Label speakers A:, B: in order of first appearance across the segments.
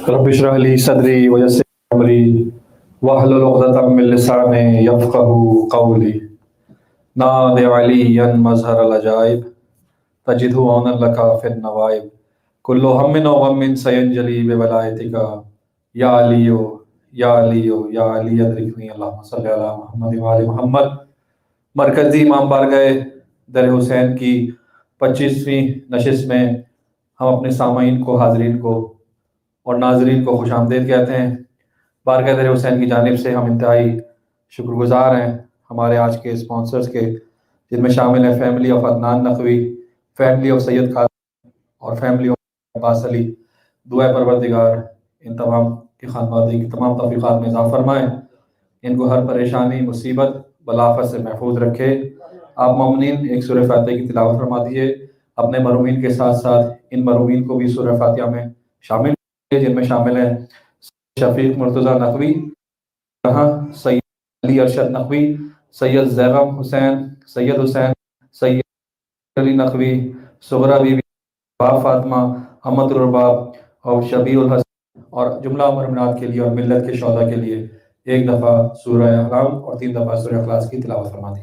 A: رب اشرح لي صدري ويسر لي امري واحلل عقدة من لساني يفقهوا قولي. نادى عليا مظهر العجائب تجده عونا لك في النوائب. كل هم وغم سينجلي بولايتك يا علي يا علي يا علي ادركني. اللهم صل على محمد وعلى محمد. مرکزی امام بارگاہ در حسین کی 25ویں نشست میں ہم اپنے سامعین کو، حاضرین کو اور ناظرین کو خوش آمدید کہتے ہیں۔ بارگاہ در حسین کی جانب سے ہم انتہائی شکر گزار ہیں ہمارے آج کے اسپانسرز کے، جن میں شامل ہیں family of Adnan Naqvi, family of Syed Khalid اور فیملی آف عباس علی۔ دعا پروردگار ان تمام کی خانوادگی کی تمام توفیقات میں اضافہ فرمائیں، ان کو ہر پریشانی، مصیبت، بلافت سے محفوظ رکھے۔ آپ مومنین ایک سورہ فاتحہ کی تلاوت فرما دیے، اپنے مرحومین کے ساتھ ساتھ ان مرحومین کو بھی سورہ فاتحہ میں شامل کیے، جن میں شامل ہیں شفیق مرتضیٰ نقوی، سید علی ارشد نقوی، سید زیغم حسین، سید حسین، سید علی نقوی، صغرا بی بی، باب فاطمہ، احمد الرباب اور شبیع الحسن، اور جملہ مرمنات کے لیے اور ملت کے شہداء کے لیے ایک دفعہ سورہ احلام اور 3 دفعہ سورہ اخلاص کی تلاوت فرما دی۔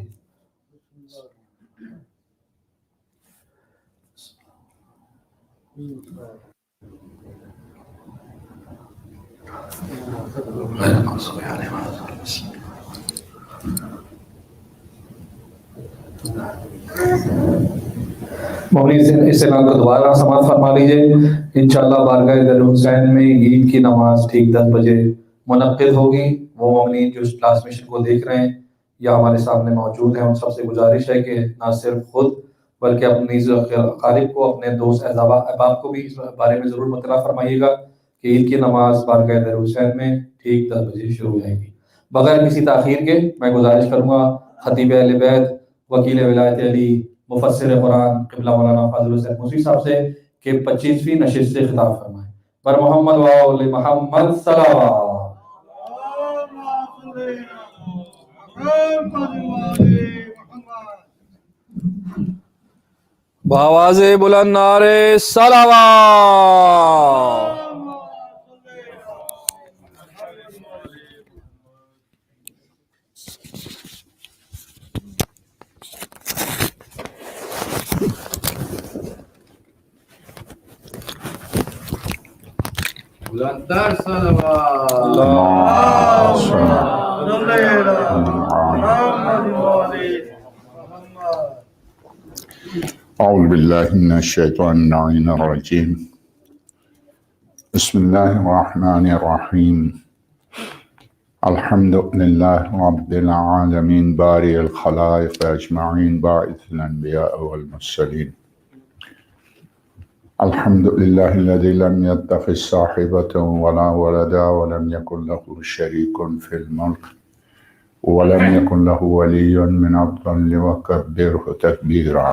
A: مومنین اس اعلان کو دوبارہ سماعت فرما لیجئے۔ انشاءاللہ بارگاہ در حسین میں عید کی نماز ٹھیک 10 بجے منعقد ہوگی۔ وہ مومنین جو اس ٹرانسمیشن کو دیکھ رہے ہیں یا ہمارے سامنے موجود ہیں، ان سب سے گزارش ہے کہ نہ صرف خود بلکہ اپنی قارب کو، اپنے دوست احباب کو بھی اس بارے میں ضرور مطلع فرمائیے گا کہ عید کی نماز بارگاہ در حسین میں ٹھیک 10 بجے شروع ہو جائے گی۔ بغیر کسی تاخیر کے میں گزارش کروں گا خطیب اہل بیت، وکیل ولایت علی، مفسر قرآن قبلہ مولانا فاضل حسین موسوی صاحب سے کہ 25ویں نشست سے خطاب فرمائیں۔ بر محمد و آل محمد صلوات۔
B: بآواز بلند نعرے صلوات۔
C: بلندتر صلوات۔
D: اعوذ باللہ من الشیطان اللعین الرجیم۔ بسم اللہ الرحمن الرحیم۔ الحمد للہ رب العالمین باری الخلائق اجمعین باعث الانبیاء والمرسلین۔ الحمد للہ الذی لم يتخذ صاحبة ولا ولدا ولم يكن له شریک فی الملک ولم يكن له ولی من الذل وکبرہ تکبیرا۔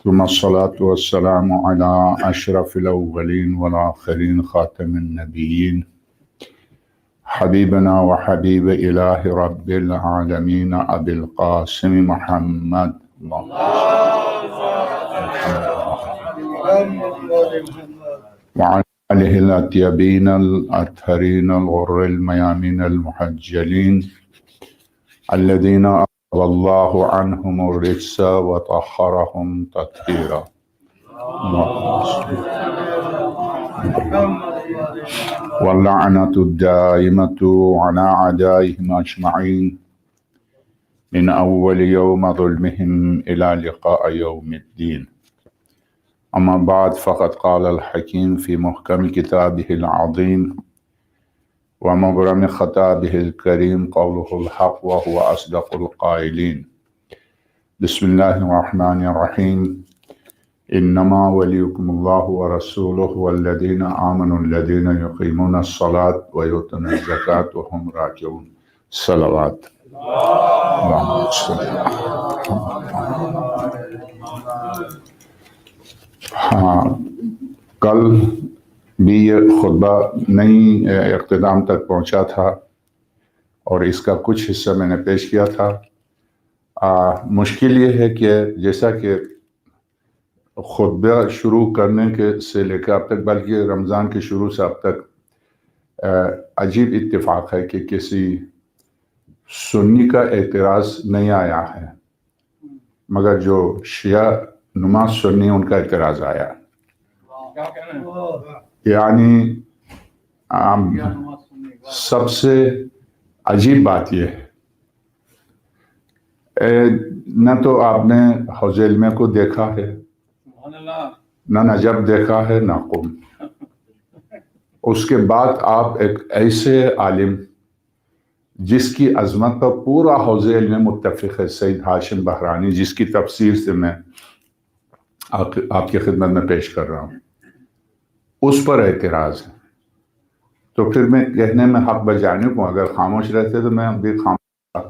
D: ثم الصلاة والسلام على اشرف الاولین والآخرین خاتم النبیین حبیبنا و حبیب الہ رب العالمین ابی القاسم محمد وعلى آلہ الاطیبین الاطہرین الغر المیامین المحجلین الذین اذهب اللہ عنہم الرجس وطہرہم تطہیرا۔ واللعنة الدائمة على أعدائهم أجمعين من أول يوم ظلمهم إلى لقاء يوم الدين۔ أما بعد فقد قال الحكيم في محكم كتابه العظيم ومبرم خطابه الكريم قوله الحق وهو أصدق القائلين۔ بسم الله الرحمن الرحيم۔ انما وليكم الله ورسوله والذين آمنوا الذين يقيمون الصلاة ويؤتون الزكاة وهم راكعون۔ صلوات۔ اللهم صل على محمد۔ کل بھی یہ خطبہ نہیں اختتام تک پہنچا تھا اور اس کا کچھ حصہ میں نے پیش کیا تھا۔ مشکل یہ ہے کہ جیسا کہ خطبہ شروع کرنے سے لے کے اب تک، بلکہ رمضان کے شروع سے اب تک عجیب اتفاق ہے کہ کسی سنی کا اعتراض نہیں آیا ہے، مگر جو شیعہ نما سنی ان کا اعتراض آیا۔ یعنی سب سے عجیب بات یہ ہے، نہ تو آپ نے حوض علمیہ کو دیکھا ہے، نہ نجف دیکھا ہے، نہ قم۔ اس کے بعد آپ ایک ایسے عالم جس کی عظمت پر پورا حوض علمیہ متفق ہے، سید ہاشم بحرانی، جس کی تفسیر سے میں آپ کی خدمت میں پیش کر رہا ہوں، اس پر اعتراض ہے۔ تو پھر میں کہنے میں حق بجانب ہوں، اگر خاموش رہتے تو میں بھی خاموش تھا۔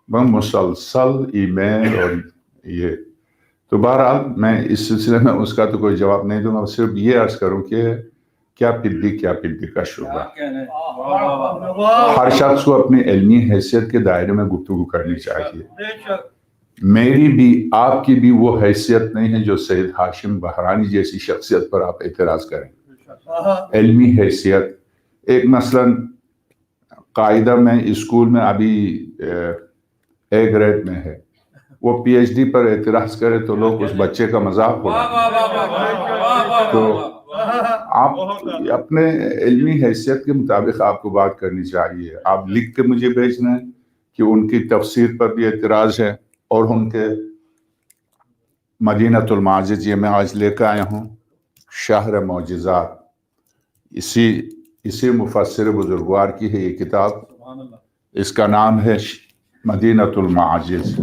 D: میں مسلسل ای میل اور یہ تو بہرحال میں اس سلسلے میں اس کا تو کوئی جواب نہیں دوں گا، صرف یہ عرض کروں کہ کیا پدی کا شعبہ۔ ہر شخص کو اپنی علمی حیثیت کے دائرے میں گفتگو کرنی چاہیے۔ میری بھی آپ کی بھی وہ حیثیت نہیں ہے جو سید ہاشم بحرانی جیسی شخصیت پر آپ اعتراض کریں۔ علمی حیثیت ایک مثلا قاعدہ میں اسکول میں ابھی اے گریڈ میں ہے، وہ پی ایچ ڈی پر اعتراض کرے تو لوگ اس بچے کا مذاق اڑائیں۔ تو آپ اپنے علمی حیثیت کے مطابق آپ کو بات کرنی چاہیے۔ آپ لکھ کے مجھے بھیجنا ہے کہ ان کی تفسیر پر بھی اعتراض ہے، اور ان کے مدینۃ المعاجز، یہ میں آج لے کے آیا ہوں، شہر معجزات، اسی مفسر بزرگوار کی ہے یہ کتاب۔ اس کا نام ہے مدینۃ المعاجز۔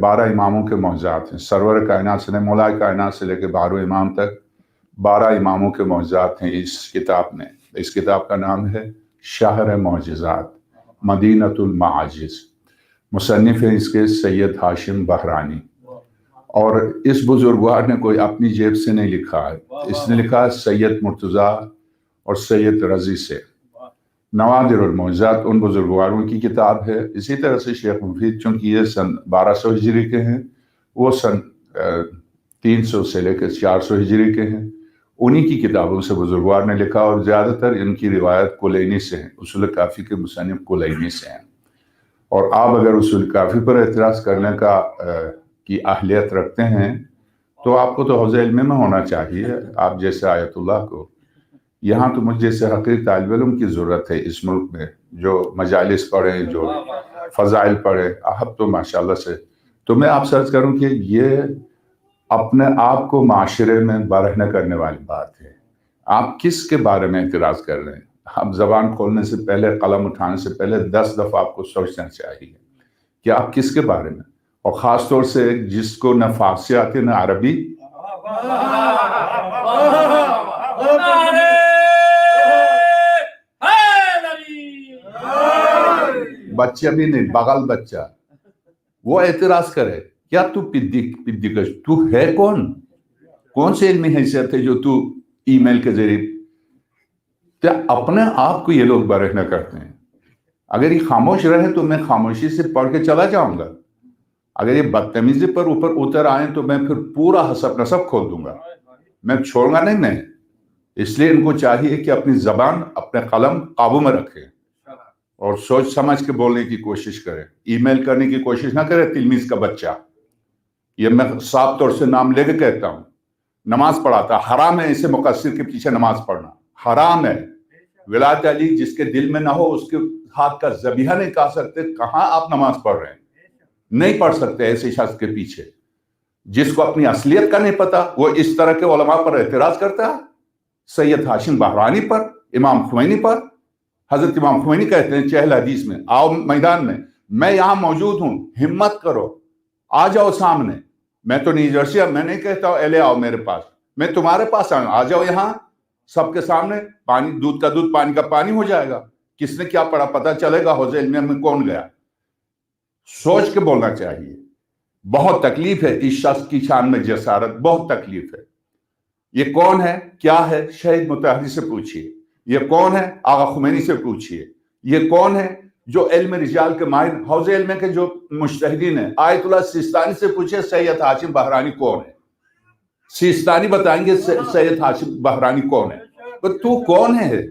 D: 12 اماموں کے معجزات ہیں، سرور کائنات سے، مولا کائنات سے لے کے 12 امام تک 12 اماموں کے معجزات ہیں اس کتاب میں۔ اس کتاب کا نام ہے شہر معجزات، مدینۃ المعاجز۔ مصنف ہے اس کے سید ہاشم بحرانی، اور اس بزرگوار نے کوئی اپنی جیب سے نہیں لکھا ہے، اس نے لکھا ہے سید مرتضیٰ اور سید رضی سے۔ نوادر المعجزات ان بزرگواروں کی کتاب ہے۔ اسی طرح سے شیخ مفید، چونکہ یہ سن 1200 ہجری کے ہیں، وہ سن 300 سے لے کے 400 ہجری کے ہیں، انہی کی کتابوں سے بزرگوار نے لکھا، اور زیادہ تر ان کی روایت کلینی سے ہیں، اصول کافی کے مصنف کلینی سے ہیں۔ اور آپ اگر اصول کافی پر اعتراض کرنے کی اہلیت رکھتے ہیں تو آپ کو تو حوض علم میں ہونا چاہیے، آپ جیسے آیت اللہ کو۔ یہاں تو مجھ جیسے حقیقی طالب علم کی ضرورت ہے اس ملک میں، جو مجالس پڑھیں، جو فضائل پڑھیں۔ آپ تو ماشاءاللہ سے، تو میں آپ سے عرض کروں کہ یہ اپنے آپ کو معاشرے میں برہنہ کرنے والی بات ہے۔ آپ کس کے بارے میں اعتراض کر رہے ہیں؟ آپ زبان کھولنے سے پہلے، قلم اٹھانے سے پہلے 10 دفعہ آپ کو سوچنا چاہیے کہ آپ کس کے بارے میں، اور خاص طور سے جس کو نہ فارسی آتی نہ عربی۔ بچہ بھی نہیں، بغل بچہ وہ اعتراض کرے، کیا تو پدی کا تو ہے کون سے علمی حیثیت ہے جو تو ای میل کے ذریعے؟ کیا اپنے آپ کو یہ لوگ برہنہ کرتے ہیں؟ اگر یہ خاموش رہے تو میں خاموشی سے پڑھ کے چلا جاؤں گا، اگر یہ بدتمیزی پر اوپر اتر آئیں تو میں پھر پورا حسب نسب کھول دوں گا، میں چھوڑوں گا نہیں۔ میں اس لیے ان کو چاہیے کہ اپنی زبان، اپنے قلم قابو میں رکھیں اور سوچ سمجھ کے بولنے کی کوشش کریں۔ ای میل کرنے کی کوشش نہ کرے تلمیذ کا بچہ، یہ میں صاف طور سے نام لے کے کہتا ہوں۔ نماز پڑھاتا، حرام ہے اسے مقصر کے پیچھے نماز پڑھنا، حرام ہے۔ ولایت علی جس کے دل میں نہ ہو اس کے ہاتھ کا ذبیحہ نہیں کھا سکتے، کہاں آپ نماز پڑھ رہے ہیں؟ نہیں پڑھ سکتے ایسے شخص کے پیچھے جس کو اپنی اصلیت کا نہیں پتا، وہ اس طرح کے علماء پر اعتراض کرتا ہے، سید ہاشم بحرانی پر، امام خمینی پر۔ حضرت امام خمینی کہتے ہیں چہل حدیث میں، آؤ میدان میں یہاں موجود ہوں، ہمت کرو، آ جاؤ سامنے۔ میں تو نیو جرسی، میں نہیں کہتا ہوں اے لے آؤ میرے پاس، میں تمہارے پاس آؤں، آ جاؤ یہاں سب کے سامنے، پانی دودھ کا دودھ پانی کا پانی ہو جائے گا۔ کس نے کیا پڑھا پتہ چلے گا، حوض علمیہ میں کون گیا۔ سوچ کے بولنا چاہیے۔ بہت تکلیف ہے اس شخص کی شان میں جسارت، بہت تکلیف ہے۔ یہ کون ہے، کیا ہے، شہید مطہری سے پوچھیے۔ یہ کون ہے؟ آغا خمینی سے پوچھئے. یہ کون ہے جو علم رجال کے ماہر حوض علم کے جو مجتہدین ہیں؟ آیت اللہ سیستانی سے پوچھئے سید ہاشم بحرانی کون ہے؟ سیستانی بتائیں گے سید ہاشم بحرانی کون ہے. تو کون ہے؟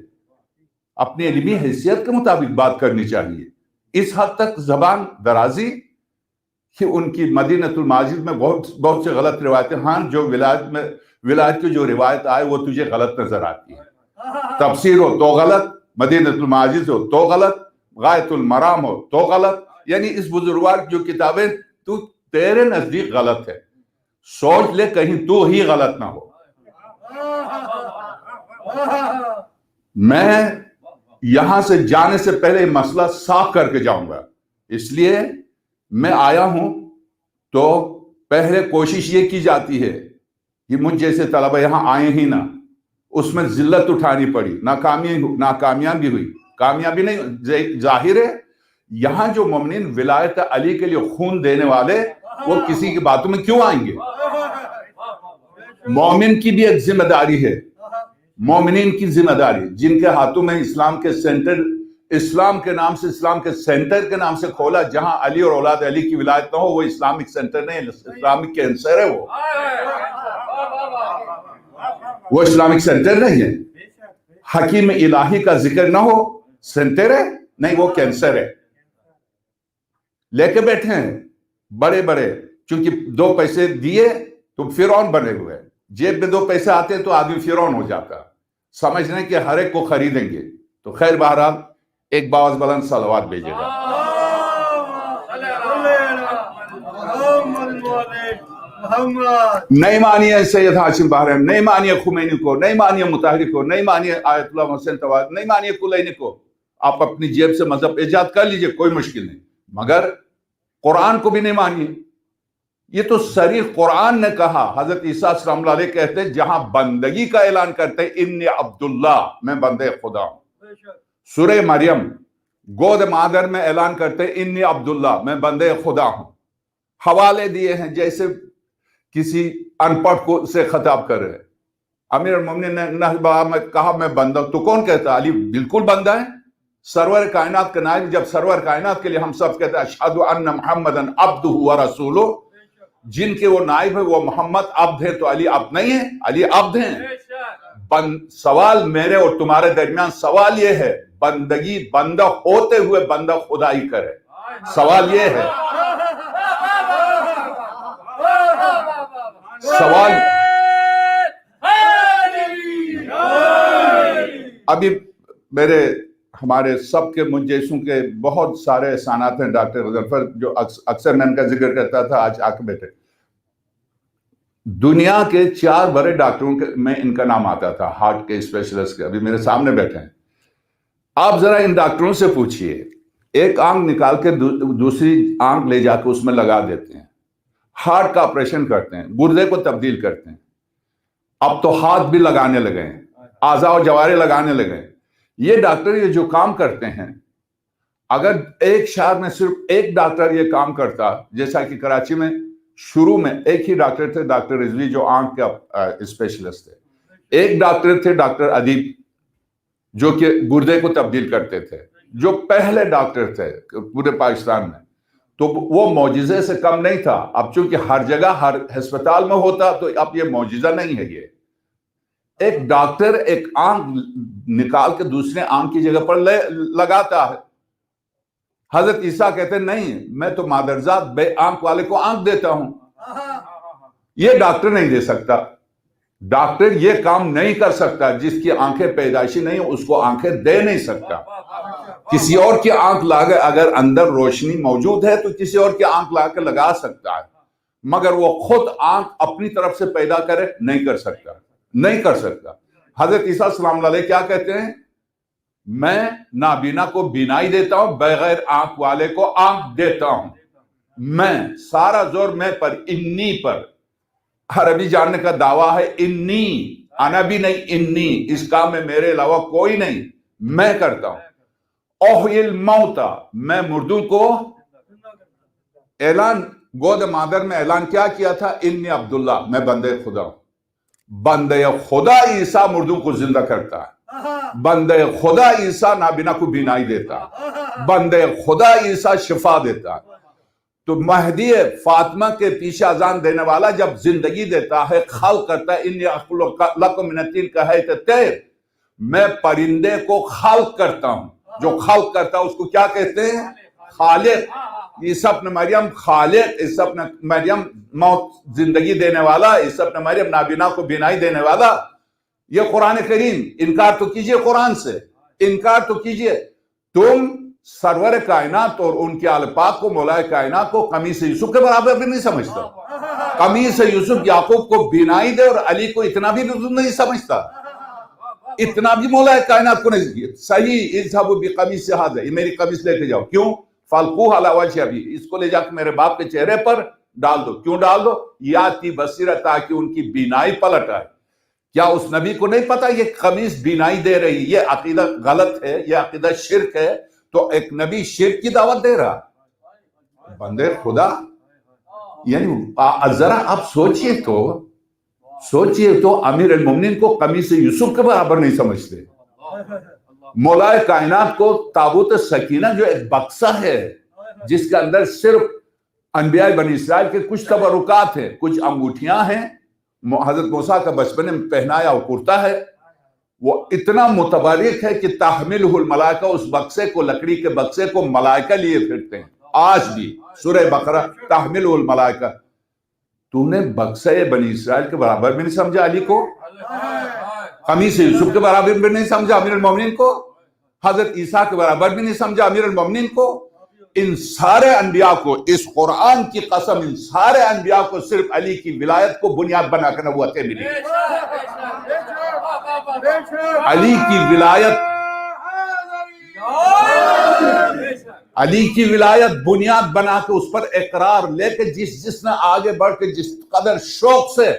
D: اپنی علمی حیثیت کے مطابق بات کرنی چاہیے. اس حد تک زبان درازی کہ ان کی مدینۃ الماجد میں بہت سے غلط روایتیں. ہاں جو ولایت کی جو روایت آئے وہ تجھے غلط نظر آتی ہے. تفسیر ہو تو غلط، مدینۃ الماجد ہو تو غلط، غایۃ المرام ہو تو غلط. یعنی اس بزرگوار جو کتابیں تیرے نزدیک غلط ہے. سوچ لے کہیں تو ہی غلط نہ ہو. میں یہاں سے جانے سے پہلے یہ مسئلہ صاف کر کے جاؤں گا. اس لیے میں آیا ہوں تو پہلے کوشش یہ کی جاتی ہے کہ مجھ جیسے طلبہ یہاں آئے ہی نہ، اس میں ذلت اٹھانی پڑی، ناکامیابی ہوئی. کامیابی نہیں، ظاہر ہے یہاں جو مومنین ولایت علی کے لیے خون دینے والے وہ کسی کی باتوں میں کیوں آئیں گے؟ مومن کی بھی ایک ذمہ داری ہے، مومنین کی ذمہ داری. جن کے ہاتھوں میں اسلام کے سینٹر، اسلام کے نام سے، اسلام کے سینٹر کے نام سے کھولا، جہاں علی اور اولاد علی کی ولایت نہ ہو، وہ اسلامک سینٹر نہیں، اسلامک کینسر ہے. وہ اسلامک سینٹر نہیں ہے. حکیم الہی کا ذکر نہ ہو، سینٹر ہے نہیں، وہ کینسر ہے. لے کے بیٹھے ہیں بڑے بڑے، چونکہ 2 پیسے دیے تو فرعون بنے ہوئے. جیب میں 2 پیسے آتے ہیں تو آدمی فرعون ہو جاتا، سمجھ رہے کہ ہر ایک کو خریدیں گے. تو خیر بہرحال ایک باوز بلند صلوات بھیجے گا. نہیں مانیے سید ہاشم بحرانی، نہیں مانیے خمینی کو، نہیں مانیے مطہری کو، نہیں مانیے آیت اللہ حسین طواد، نہیں مانیے کلینی کو. آپ اپنی جیب سے مذہب ایجاد کر لیجئے، کوئی مشکل نہیں، مگر قرآن کو بھی نہیں مانیے. یہ تو صریح قرآن نے کہا. حضرت عیسیٰ السلام اللہ علیہ کہتے ہیں جہاں بندگی کا اعلان کرتے ہیں انی عبداللہ، میں بندے خدا ہوں. سورہ مریم گود مادر میں اعلان کرتے ہیں انی عبداللہ، میں بندے خدا ہوں. حوالے دیے ہیں جیسے کسی ان پڑھ کو سے خطاب کر رہے. امیر المومنین نے کہا میں بندہ، تو کون کہتا؟ علی بالکل بندہ ہے، سرور کائنات کا نائب. جب سرور کائنات کے لیے ہم سب کہتے ہیں اشہد ان محمدً عبدہ ورسولہ، جن کے وہ نائب ہے وہ محمد عبد ہے، تو علی عبد نہیں ہے؟ علی عبد ہیں. سوال میرے اور تمہارے درمیان سوال یہ ہے، بندگی بندہ ہوتے ہوئے بندہ خدائی کرے. سوال یہ ہے، سوال ابھی ہمارے سب کے مجھ جیسوں کے بہت سارے احسانات ہیں. ڈاکٹر غضنفر جو اکثر میں ان کا ذکر کرتا تھا، آج آ کے بیٹھے. دنیا کے 4 بڑے ڈاکٹروں میں ان کا نام آتا تھا، ہارٹ کے اسپیشلسٹ کے. ابھی میرے سامنے بیٹھے ہیں. آپ ذرا ان ڈاکٹروں سے پوچھئے، ایک آنکھ نکال کے دوسری آنکھ لے جا کے اس میں لگا دیتے ہیں، ہارٹ کا آپریشن کرتے ہیں، گردے کو تبدیل کرتے ہیں. اب تو ہاتھ بھی لگانے لگے ہیں، اعضاء و جوارے لگانے لگے ہیں. یہ ڈاکٹر یہ جو کام کرتے ہیں، اگر ایک شہر میں صرف ایک ڈاکٹر یہ کام کرتا، جیسا کہ کراچی میں شروع میں ایک ہی ڈاکٹر تھے، ڈاکٹر رضوی جو آنکھ کے اسپیشلسٹ تھے. ایک ڈاکٹر تھے ڈاکٹر ادیب جو کہ گردے کو تبدیل کرتے تھے، جو پہلے ڈاکٹر تھے پورے پاکستان میں. تو وہ معجزے سے کم نہیں تھا. اب چونکہ ہر جگہ ہر ہسپتال میں ہوتا تو اب یہ معجزہ نہیں ہے. یہ ایک ڈاکٹر ایک آنکھ نکال کے دوسرے آنکھ کی جگہ پر لگاتا ہے. حضرت عیسیٰ کہتے ہیں نہیں، میں تو مادرزاد بے آنکھ والے کو آنکھ دیتا ہوں. یہ ڈاکٹر نہیں دے سکتا. ڈاکٹر یہ کام نہیں کر سکتا. جس کی آنکھیں پیدائشی نہیں اس کو آنکھیں دے نہیں سکتا. کسی اور کی آنکھ لاگے، اگر اندر روشنی موجود ہے تو کسی اور کی آنکھ لا کے لگا سکتا ہے، مگر وہ خود آنکھ اپنی طرف سے پیدا کرے نہیں کر سکتا، نہیں کر سکتا. حضرت عیسیٰ السلام علیہ کیا کہتے ہیں؟ میں نابینا کو بینائی دیتا ہوں، بغیر آنکھ والے کو آنکھ دیتا ہوں. میں سارا زور میں پر، انی پر. عربی جاننے کا دعویٰ ہے انی، انا بھی نہیں، انی. اس کام میں میرے علاوہ کوئی نہیں، میں کرتا ہوں. احیی الموتى، میں مردوں کو اعلان گود مادر میں اعلان کیا تھا؟ انی عبداللہ، میں بندے خدا ہوں. بندے خدا عیسیٰ مردوں کو زندہ کرتا ہے. بندے خدا عیسیٰ نابینا کو بینائی دیتا ہے، بندے خدا عیسیٰ شفا دیتا ہے۔ تو مہدی فاطمہ کے پیچھے اذان دینے والا جب زندگی دیتا ہے، خلق کرتا ہے، انی اخلق لکم من الطین کہیت الطیر، میں پرندے کو خلق کرتا ہوں۔ جو خلق کرتا ہے اس کو کیا کہتے ہیں؟ خالق۔ عیسیٰ ابن مریم خالق، عیسیٰ ابن مریم موت زندگی دینے والا، عیسیٰ ابن مریم نابینا کو بینائی دینے والا۔ یہ قرآن کریم، انکار تو کیجئے قرآن سے، انکار تو کیجئے۔ تم سرور کائنات اور ان کے آل پاک کو، مولا کائنات کو قمیص یوسف کے برابر بھی نہیں سمجھتا۔ قمیص یوسف یعقوب کو بینائی دے اور علی کو اتنا بھی نہیں سمجھتا، اتنا بھی مولا کائنات کو نہیں۔ صحیح، اذهبوا بقمیص هذا، یہ میری قمیص لے کے جاؤ۔ کیوں؟ فالقوہ علی وجہ ابی، اس کو لے جا کے میرے باپ کے چہرے پر ڈال دو۔ کیوں ڈال دو؟ یاتی بصیرت، تاکہ ان کی بینائی پلٹ آئے۔ کیا اس نبی کو نہیں پتا یہ قمیص بینائی دے رہی؟ یہ عقیدہ غلط ہے، یہ عقیدہ شرک ہے، تو ایک نبی شرک کی دعوت دے رہا۔ بندے خدا، یعنی ذرا آپ سوچئے تو امیر المومنین کو قمیص یوسف کے برابر نہیں سمجھتے۔ مولا کائنات کو تابوت سکینہ جو ایک بکسہ ہے جس کے اندر صرف انبیاء بنی اسرائیل کے کچھ تبرکات ہیں، کچھ انگوٹھیاں ہیں، حضرت موسیٰ کا بچپنے میں پہنایا وہ کرتا ہے، وہ اتنا متبرک ہے کہ تحملہ الملائکہ، اس بکسے کو، لکڑی کے بکسے کو ملائکہ لیے پھرتے ہیں آج بھی۔ سورہ بقرہ تحملہ الملائکہ۔ تو نے بکسے بنی اسرائیل کے برابر بھی نہیں سمجھا علی کو، قمیص یوسف کے برابر بھی نہیں سمجھا امیر المومنین کو، حضرت عیسیٰ کے برابر بھی نہیں سمجھا امیر المومنین کو۔ ان سارے انبیاء کو، اس قرآن کی قسم، ان سارے انبیاء کو صرف علی کی ولایت کو بنیاد بنا کر نبوتیں ملی۔ علی کی ولایت، علی کی ولایت بنیاد بنا کے اس پر اقرار لے کے جس نے آگے بڑھ کے جس قدر شوق سے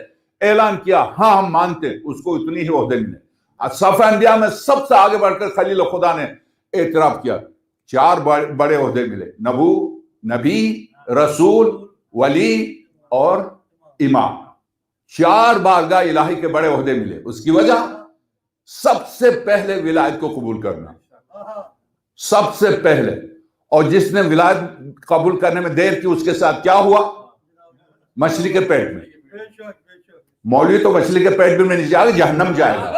D: اعلان کیا ہاں ہم مانتے، اس کو اتنی ہی عہدے ملے۔ صف انبیاء میں سب سے آگے بڑھ کر خلیل خدا نے اعتراف کیا، 4 بڑے عہدے ملے، نبی، رسول، ولی اور امام۔ 4 بارگاہ الہی کے بڑے عہدے ملے۔ اس کی وجہ سب سے پہلے ولایت کو قبول کرنا، سب سے پہلے۔ اور جس نے ولایت قبول کرنے میں دیر کی اس کے ساتھ کیا ہوا؟ مچھلی کے پیٹ میں۔ مولوی تو مچھلی کے پیٹ میں نہیں جائے گا، جہنم جائے گا۔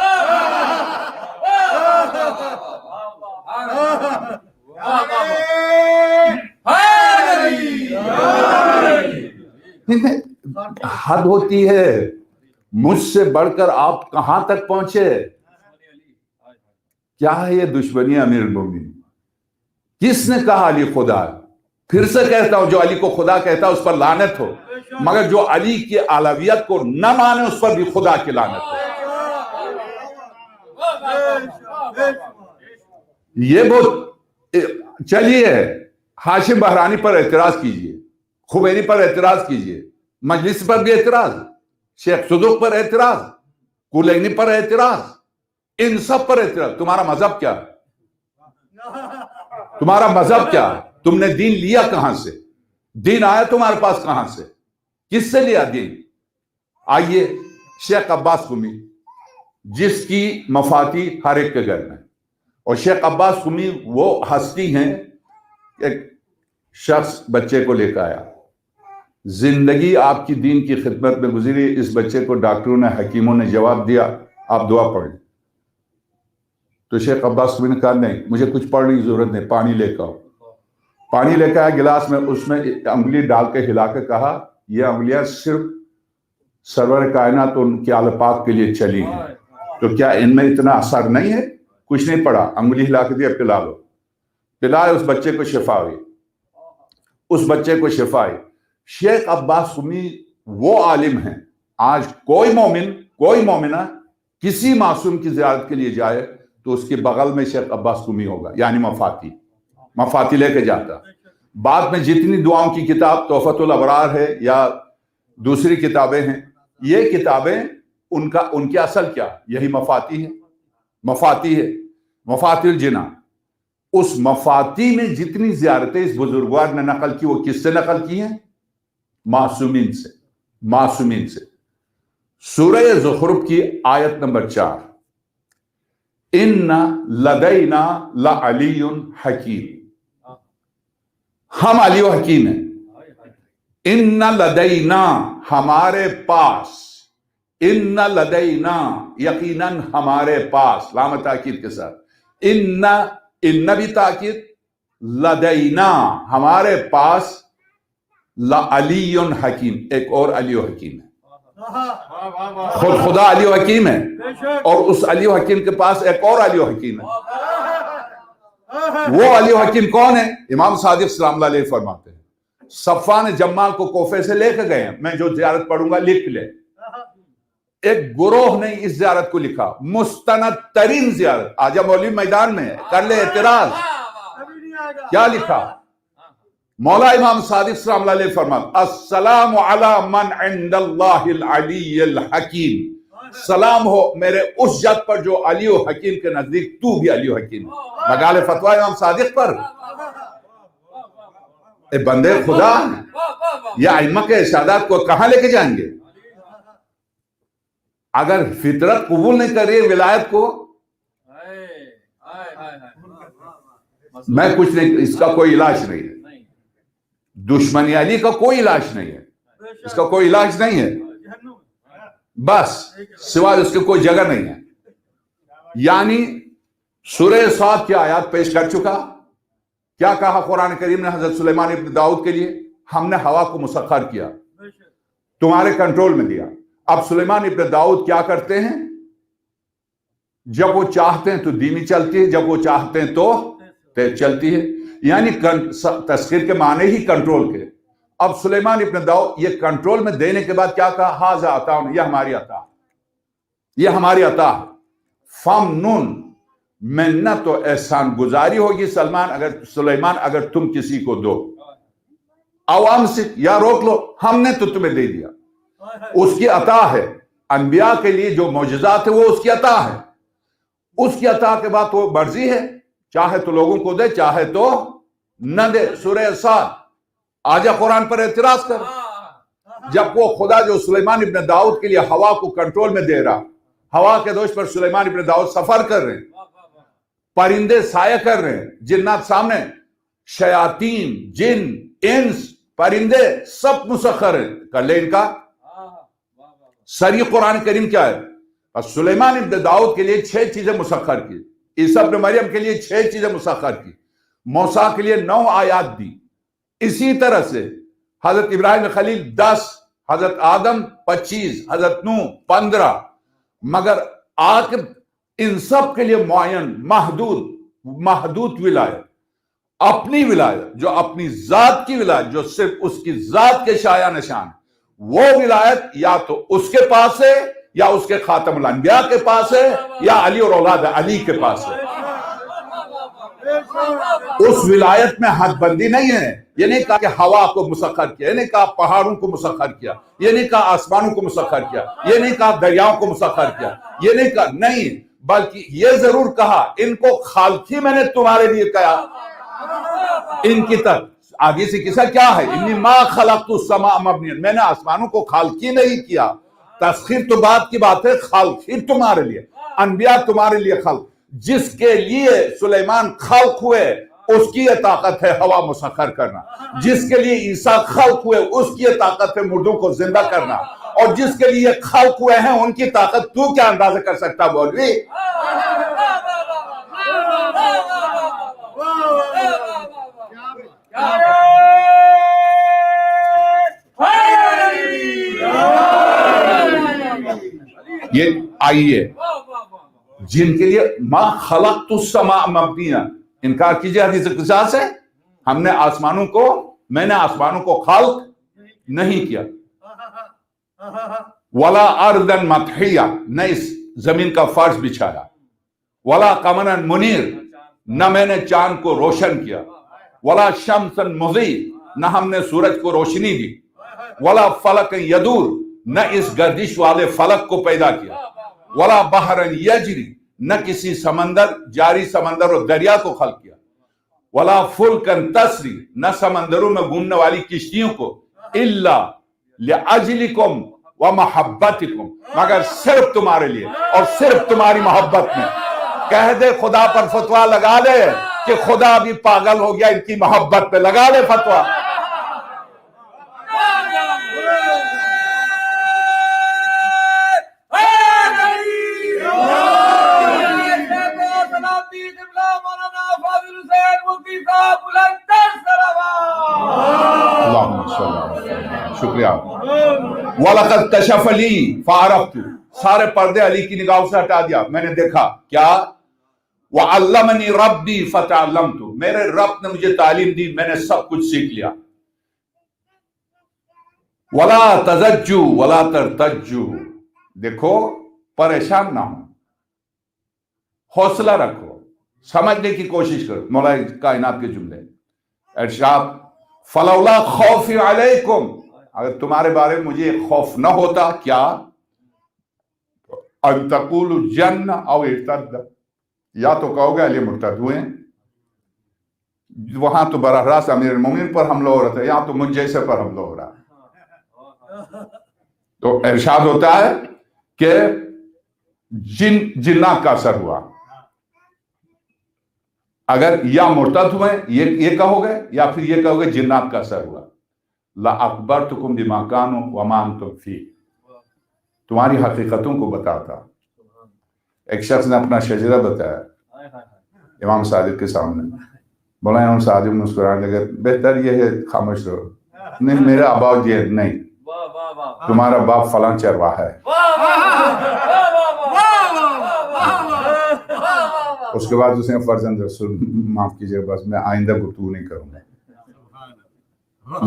D: حد ہوتی ہے، مجھ سے بڑھ کر آپ کہاں تک پہنچے؟ کیا ہے یہ دشمنی امیر المومنین؟ کس نے کہا علی خدا ہے؟ پھر سے کہتا ہوں، جو علی کو خدا کہتا ہے اس پر لعنت ہو، مگر جو علی کی اعلیت کو نہ مانے اس پر بھی خدا کی لعنت ہو۔ یہ بہت، چلیے ہاشم بحرانی پر اعتراض کیجئے، خمینی پر اعتراض کیجئے، مجلس پر بھی اعتراض، شیخ صدوق پر اعتراض، کلینی پر اعتراض، ان سب پر اعتراض۔ تمہارا مذہب کیا ہے؟ تمہارا مذہب کیا ہے؟ تم نے دین لیا کہاں سے؟ دین آیا تمہارے پاس کہاں سے؟ کس سے لیا دین؟ آئیے شیخ عباس قمی، جس کی مفاتی ہر ایک کے گھر میں، اور شیخ عباس قمی وہ ہستی ہیں، ایک شخص بچے کو لے کے آیا، زندگی آپ کی دین کی خدمت میں گزری، اس بچے کو ڈاکٹروں نے، حکیموں نے جواب دیا آپ دعا پڑھیں۔ تو شیخ عباس قمی نے کہا نہیں، مجھے کچھ پڑھنے کی ضرورت نہیں، پانی لے کے آؤ۔ پانی لے کے آیا گلاس میں، اس میں انگلی ڈال کے ہلا کے کہا یہ انگلیاں صرف سرور کائنات اور ان کے آل پاک کے لیے چلی ہیں، تو کیا ان میں اتنا اثر نہیں ہے؟ کچھ نہیں پڑا، انگلی ہلا کے دیا، پلا لو۔ پلائے، اس بچے کو شفا ہوئی، اس بچے کو شفا ہوئی۔ شیخ عباس قمی وہ عالم ہیں، آج کوئی مومن، کوئی مومنہ کسی معصوم کی زیارت کے لیے جائے تو اس کے بغل میں شیخ عباس قمی ہوگا، یعنی مفاتی لے کے جاتا۔ بعد میں جتنی دعاؤں کی کتاب تحفۃ الابرار ہے یا دوسری کتابیں ہیں، یہ کتابیں ان کی اصل کیا؟ یہی مفاتی ہے، مفاتی الجنان۔ اس مفاتی میں جتنی زیارتیں اس بزرگوار نے نقل کی، وہ کس سے نقل کی ہیں؟ معصومین سے۔ سورہ زخرف کی آیت نمبر 4، ان لدینا لعلی حکیم، ہم علی و حکیم ہیں. ان لدینا ہمارے پاس، ان لدینا یقیناً ہمارے پاس، لام تاکید کے ساتھ. ان بھی تاکید، لدینا ہمارے پاس، لعلی حکیم ایک اور علی و حکیم ہے. خود خدا علی و حکیم ہے اور اس علی و حکیم کے پاس ایک اور علی و حکیم ہے. وہ علی و حکیم کون ہے؟ امام صادق سلام اللہ علیہ فرماتے ہیں صفوان جمال کو کوفے سے لے کے گئے ہیں. میں جو زیارت پڑھوں گا لکھ لے. ایک گروہ نے اس زیارت کو لکھا، مستند ترین زیارت. آجا مولوی میدان میں ہے، کر لے اعتراض. کیا لکھا؟ مولا امام صادق سلام اللہ علیہ فرماتے السلام علی من عند اللہ العلی الحکیم، سلام ہو میرے اس جت پر جو علی و حکیم کے نزدیک تو بھی علی و حکیم ہے. مگال فتویٰ امام صادق پر. اے بندے خدا، یہ ائمہ کے ارشادات کو کہاں لے کے جائیں گے؟ اگر فطرت قبول نہیں کر رہی ہے ولایت کو، میں کچھ نہیں، اس کا کوئی علاج نہیں ہے. دشمنی علی کا کوئی علاج نہیں ہے، اس کا کوئی علاج نہیں ہے، بس سوائے اس کے کوئی جگہ نہیں ہے. یعنی سورہ صاد کی آیات پیش کر چکا. کیا کہا قرآن کریم نے حضرت سلیمان ابن داؤد کے لیے؟ ہم نے ہوا کو مسخر کیا، تمہارے کنٹرول میں دیا. اب سلیمان ابن داؤد کیا کرتے ہیں؟ جب وہ چاہتے ہیں تو دھیمی چلتی ہے، جب وہ چاہتے ہیں تو تیز چلتی ہے. یعنی تسخیر کے معنی ہی کنٹرول کے. اب سلیمان ابن داؤد یہ کنٹرول میں دینے کے بعد کیا کہا؟ ہاذا عطاؤنا، یہ ہماری عطا، یہ ہماری عطا. فمنن، منت و احسان گزاری ہوگی سلیمان اگر تم کسی کو دو. او امسک، یا روک لو، ہم نے تو تمہیں دے دیا. اس کی عطا ہے. انبیاء کے لیے جو معجزات ہے وہ اس کی عطا ہے. اس کی عطا کے بعد وہ مرضی ہے، چاہے تو لوگوں کو دے، چاہے تو نہ دے. سورہ صاد. آجا قرآن پر اعتراض کر. جب وہ خدا جو سلیمان ابن داؤد کے لیے ہوا کو کنٹرول میں دے رہا، ہوا کے دوش پر سلیمان ابن داؤد سفر کر رہے ہیں، پرندے سایہ کر رہے ہیں، جنات سامنے، شیاطین، جن، انس، پرندے سب مسخر ہیں. کر لے ان کا. سری قرآن کریم کیا ہے؟ سلیمان ابن داؤد کے لیے 6 چیزیں مسخر کی، عیسیٰ ابن مریم کے لیے 6 چیزیں مسخر کی، موسیٰ کے لیے 9 آیات دی. اسی طرح سے حضرت ابراہیم خلیل 10، حضرت آدم 25، حضرت نوح 15. مگر آخر ان سب کے لیے معین، محدود ولایت، اپنی ولایت، جو اپنی ذات کی ولایت، جو صرف اس کی ذات کے شایع نشان، وہ ولایت یا تو اس کے پاس ہے، یا اس کے خاتم الانبیاء کے پاس ہے، یا علی اور اولاد علی کے پاس ہے. اس ولایت میں حد بندی نہیں ہے. یہ نہیں کہا کہ ہوا کو مسخر کیا، یہ نہیں کہا پہاڑوں کو مسخر کیا، یہ نہیں کہا آسمانوں کو مسخر کیا، یہ نہیں کہا دریاؤں کو مسخر کیا، یہ نہیں کہا، نہیں، بلکہ یہ ضرور کہا ان کو خالقی میں نے تمہارے لیے کہا. ان کی طرف آگے سے کسا کیا ہے؟ انی ما خلقت السماء مبنیا، میں نے آسمانوں کو خالقی نہیں کیا. تسخیر تو بات کی بات ہے، خالقی تمہارے لیے، انبیاء تمہارے لیے خلق. جس کے لیے سلیمان خلق ہوئے اس کی یہ طاقت ہے ہوا مسخر کرنا. جس کے لیے عیسیٰ خلق ہوئے اس کی یہ طاقت ہے مردوں کو زندہ کرنا. اور جس کے لیے خلق ہوئے ہیں ان کی طاقت تو کیا اندازہ کر سکتا مولوی؟ یہ آئیے جن کے لیے ما خلقت السماء مبنیہ، انکار کیجئے حدیث قدسی سے. ہم نے آسمانوں کو، میں نے آسمانوں کو خلق نہیں کیا. ولا ارضا مطحیہ، نہ اس زمین کا فرش بچھایا. ولا قمرا منیر، نہ میں نے چاند کو روشن کیا. ولا شمسا مضیء، نہ ہم نے سورج کو روشنی دی. ولا فلک یدور، نہ اس گردش والے فلک کو پیدا کیا. ولا بحرا یجری، نہ کسی سمندر، جاری سمندر اور دریا کو خلق کیا. ولا فلکا تسری، نہ سمندروں میں گھومنے والی کشتیوں کو. الا لاجلکم ومحبتکم، مگر صرف تمہارے لیے اور صرف تمہاری محبت میں. کہہ دے خدا پر فتوا لگا لے کہ خدا بھی پاگل ہو گیا ان کی محبت پہ، لگا لے فتوا۔ اللہم صلی اللہ علیہ وسلم، شکریہ۔ وَلَقَدْ كَشَفَ لِي فَعَرَفْتُ، سارے پردے علی کی نگاہوں سے ہٹا دیا، میں نے دیکھا کیا؟ وَعَلَّمَنِي رَبِّي فَتَعَلَّمْتُ، میرے رب نے مجھے تعلیم دی، میں نے سب کچھ سیکھ لیا۔ وَلَا تَزَجُّوا وَلَا تَرْتَجُّوا، دیکھو پریشان نہ ہو، حوصلہ رکھو، سمجھنے کی کوشش کرو۔ مولا کائنات کے جملے ارشاد فَلَوْلَا خَوْفِ عَلَيْكُمْ، اگر تمہارے بارے میں مجھے خوف نہ ہوتا، کیا؟ أَن تَقُولُوا الْجَنَّةَ أَوْ ارْتَدَّ، یا تو کہو گے علی مرتد ہوئے ہیں، وہاں تو براہ راست امیر المومنین پر حملہ ہو رہا تھا، یہاں تو مجھ جیسے پر حملہ ہو رہا ہے۔ تو ارشاد ہوتا ہے کہ جنات کا اثر ہوا، اگر یا مرتد ہوئے یہ کہو گے، یا پھر یہ کہو گے جنات کا اثر ہوا۔ لَأَخْبَرْتُكُمْ بِمَا كَانُوا وَمَا أَنْتُمْ فِيهِ، تمہاری حقیقتوں کو بتاتا۔ ایک شخص نے اپنا شجرہ بتایا امام صادق کے سامنے، بولا امام صادق مسکرانے لگے، بہتر یہ ہے خاموش رہو۔ نہیں، میرا اباؤ یہ نہیں، تمہارا باپ فلاں چرواہ ہے۔ اس کے بعد اس نے فرزند رسول معاف کیجئے، بس میں آئندہ گفتگو نہیں کروں گا۔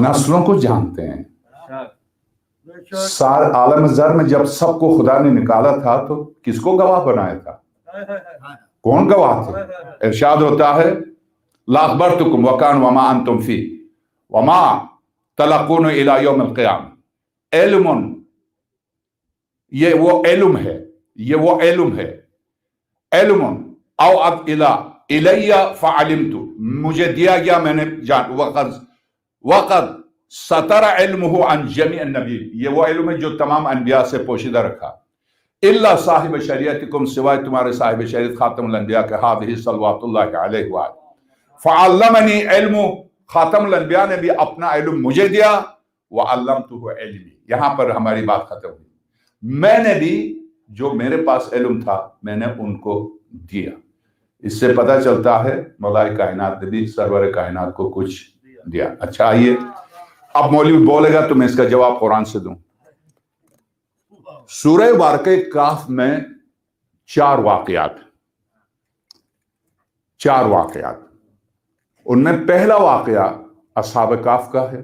D: نسلوں کو جانتے ہیں۔ عالم زر میں جب سب کو خدا نے نکالا تھا تو کس کو گواہ بنایا تھا؟ کون گواہ تھے؟ ارشاد ہوتا ہے لَأَخْبَرْتُكُمْ وَكَانُوا وَمَا أَنْتُمْ فِيهِ وَمَا تَلَقُونَ إِلَى يَوْمِ الْقِيَامَةِ، علم، یہ وہ علم ہے، یہ وہ علم ہے، علم اوعد الیہ فعلمت، مجھے دیا گیا میں نے جان، وقد ستر علمہ عن جمیع النبی، یہ وہ علم ہے جو تمام انبیاء سے پوشیدہ رکھا، الا صاحب شریعتکم، سوائے تمہارے صاحب شریعت خاتم الانبیاء کے، ہذہ صلوات اللہ علیہ وآلہ، فعلمنی علم، خاتم الانبیاء نے بھی اپنا علم مجھے دیا، وعلمتہ علمی، یہاں پر ہماری بات ختم ہوئی، میں نے بھی جو میرے پاس علم تھا میں نے ان کو دیا۔ اس سے پتہ چلتا ہے مولا کائنات نے بھی سرور کائنات کو کچھ دیا۔ اچھا آئیے، اب مولوی بولے گا تو میں اس کا جواب قرآن سے دوں۔ سورہ بارکہ کاف میں چار واقعات، ان میں پہلا واقعہ اصحاب کاف کا ہے،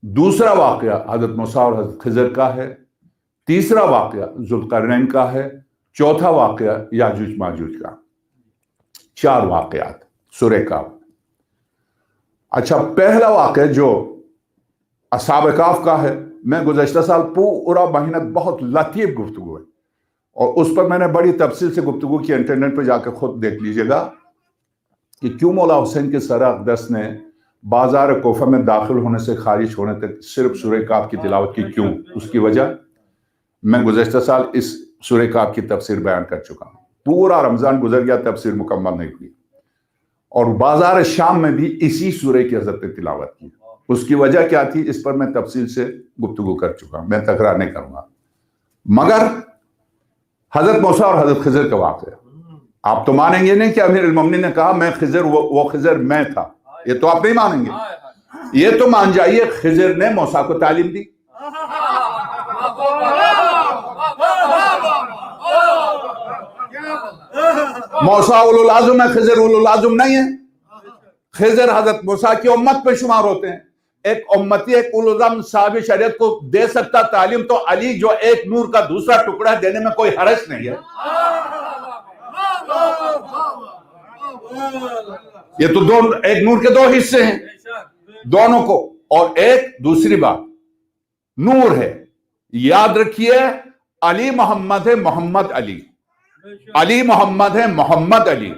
D: دوسرا واقعہ حضرت موسیٰ اور حضرت خضر کا ہے، تیسرا واقعہ ذوالقرنین کا ہے، چوتھا واقعہ یاجوج ماجوج کا۔ چار واقعات سورہ کاف۔ اچھا، پہلا واقعہ جو اصحاب کاف کا ہے، میں گزشتہ سال پورا مہینہ بہت لطیف گفتگو ہے، اور اس پر میں نے بڑی تفصیل سے گفتگو کی، انٹرنیٹ پہ جا کے خود دیکھ لیجئے گا کہ کیوں مولا حسین کے سرہ اقدس نے بازار کوفہ میں داخل ہونے سے خارج ہونے تک صرف سورہ کاف کی تلاوت کی، کیوں؟ اس کی وجہ میں گزشتہ سال اس سورہ کاف کی تفسیر بیان کر چکا ہوں۔ پورا رمضان گزر گیا، تفسیر مکمل نہیں ہوئی، اور بازار شام میں بھی اسی سورہ کی حضرت نے تلاوت کی۔ اس کی وجہ کیا تھی اس پر میں تفصیل سے گفتگو کر چکا ہوں، میں تکرار نہیں کروں گا۔ مگر حضرت موسیٰ اور حضرت خضر کا واقعہ، آپ تو مانیں گے نہیں کہ امیر المومنین نے کہا میں خضر، وہ خضر میں تھا، یہ تو آپ نہیں مانیں گے۔ یہ تو مان جائیے خضر نے موسیٰ کو تعلیم دی۔ موسیٰ اولو العزم ہے، خضر اولو العزم نہیں ہے۔ خضر حضرت موسیٰ کی امت پہ شمار ہوتے ہیں۔ ایک امتی ایک اولو العزم صاحب شریعت کو دے سکتا تعلیم، تو علی جو ایک نور کا دوسرا ٹکڑا دینے میں کوئی حرج نہیں ہے۔ یہ تو ایک نور کے دو حصے ہیں دونوں کو، اور ایک دوسری بات نور ہے، یاد رکھیے علی محمد ہے، محمد علی، علی محمد ہے، محمد علی۔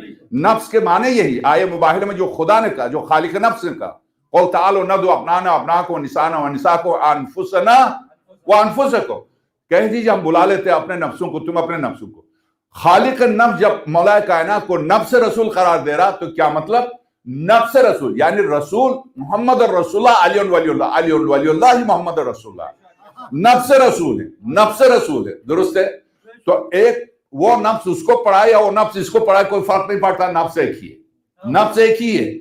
D: نفس کے معنی یہی آیے مباہلہ میں جو خدا نے کہا، جو خالق نفس نے کہا، قل تعالوا ندعو ابنانا وابناءکم ونساءنا ونساءکم وانفسنا وانفسکم، کہہ دیجئے ہم بلا لیتے اپنے نفسوں کو، تم اپنے نفسوں کو۔ خالق نفس جب مولا کائنات کو نفس رسول قرار دے رہا تو کیا مطلب؟ نفس رسول یعنی رسول محمد رسول اللہ علی ولی اللہ، علی ولی اللہ محمد رسول اللہ، نفس رسول ہے، نفس رسول ہے، درست ہے؟ تو ایک وہ نفس اس کو پڑھائے یا وہ نفس اس کو پڑھائے کوئی فرق نہیں پڑتا، نفس ایک ہی ہے، نفس ایک ہی ہے،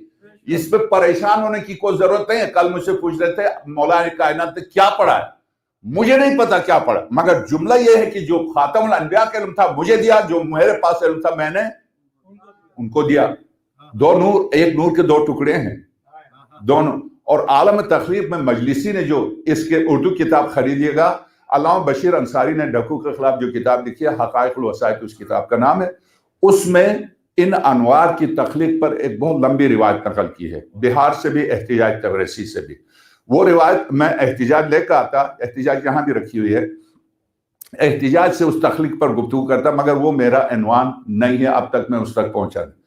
D: اس پہ پریشان ہونے کی کوئی ضرورت نہیں ہے۔ کل مجھ سے پوچھ رہے تھے مولا کائنات نے کیا پڑھا ہے، مجھے نہیں پتا کیا پڑھا، مگر جملہ یہ ہے کہ جو خاتم الانبیاء کا علم تھا مجھے دیا، جو میرے پاس علم تھا میں نے ان کو دیا۔ دو نور، ایک نور کے دو ٹکڑے ہیں دونوں۔ اور عالم تخلیق میں مجلسی نے جو اس کے اردو کتاب خریدیے گا، علامہ بشیر انصاری نے ڈکو کے خلاف جو کتاب لکھی ہے، حقائق الوسائط اس کتاب کا نام ہے، اس میں ان انوار کی تخلیق پر ایک بہت لمبی روایت نقل کی ہے، بہار سے بھی، احتجاج تبریزی سے بھی۔ وہ روایت میں احتجاج لے کر آتا، احتجاج یہاں بھی رکھی ہوئی ہے، احتجاج سے اس تخلیق پر گفتگو کرتا، مگر وہ میرا عنوان نہیں ہے، اب تک میں اس تک پہنچا نہیں۔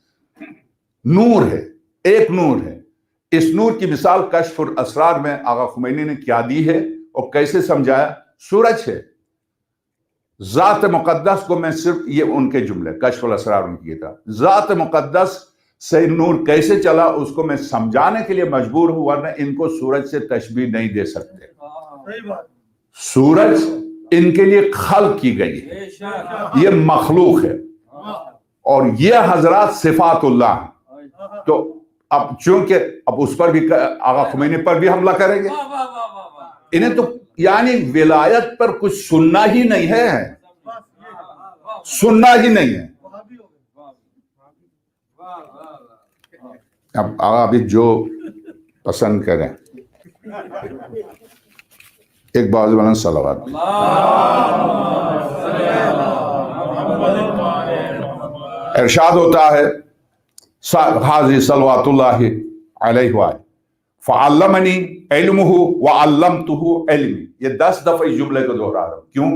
D: نور ہے، ایک نور ہے، اس نور کی مثال کشف الاسرار میں آقا خمینی نے کیا دی ہے اور کیسے سمجھایا؟ سورج ہے، ذات مقدس کو میں صرف یہ ان کے جملے کشف الاسرار ان کی کتاب، ذات مقدس سے نور کیسے چلا اس کو میں سمجھانے کے لیے مجبور ہوں، ورنہ ان کو سورج سے تشبیہ نہیں دے سکتے۔ سورج ان کے لیے خلق کی گئی ہے، یہ مخلوق ہے، اور یہ حضرات صفات اللہ ہیں۔ تو اب چونکہ اب اس پر بھی آقا خمینی پر بھی حملہ کریں گے، انہیں تو یعنی ولایت پر کچھ سننا ہی نہیں ہے، سننا ہی نہیں ہے۔ اب آپ جو پسند کریں، ایک باز بلند صلوات۔ ارشاد ہوتا ہے حاضر صلوات اللہ علیہ وآلہ فعلمنی علمہ وعلمتہ علمی، یہ 10 دفعہ اس جملے کو دہرا رہا ہوں، کیوں؟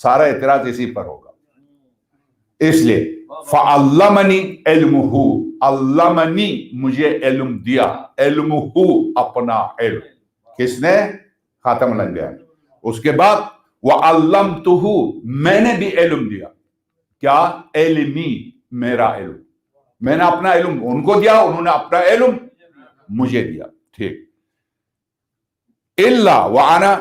D: سارا اعتراض اسی پر ہوگا، اس لیے فعلمنی علمہ، علمنی مجھے علم دیا، علمہ اپنا علم، کس نے؟ خاتم الانبیاء۔ اس کے بعد وعلمتہ میں نے بھی علم دیا، کیا؟ علمی، میرا علم، میں نے اپنا علم ان کو دیا، انہوں نے اپنا علم مجھے دیا، ٹھیک۔ الا وانا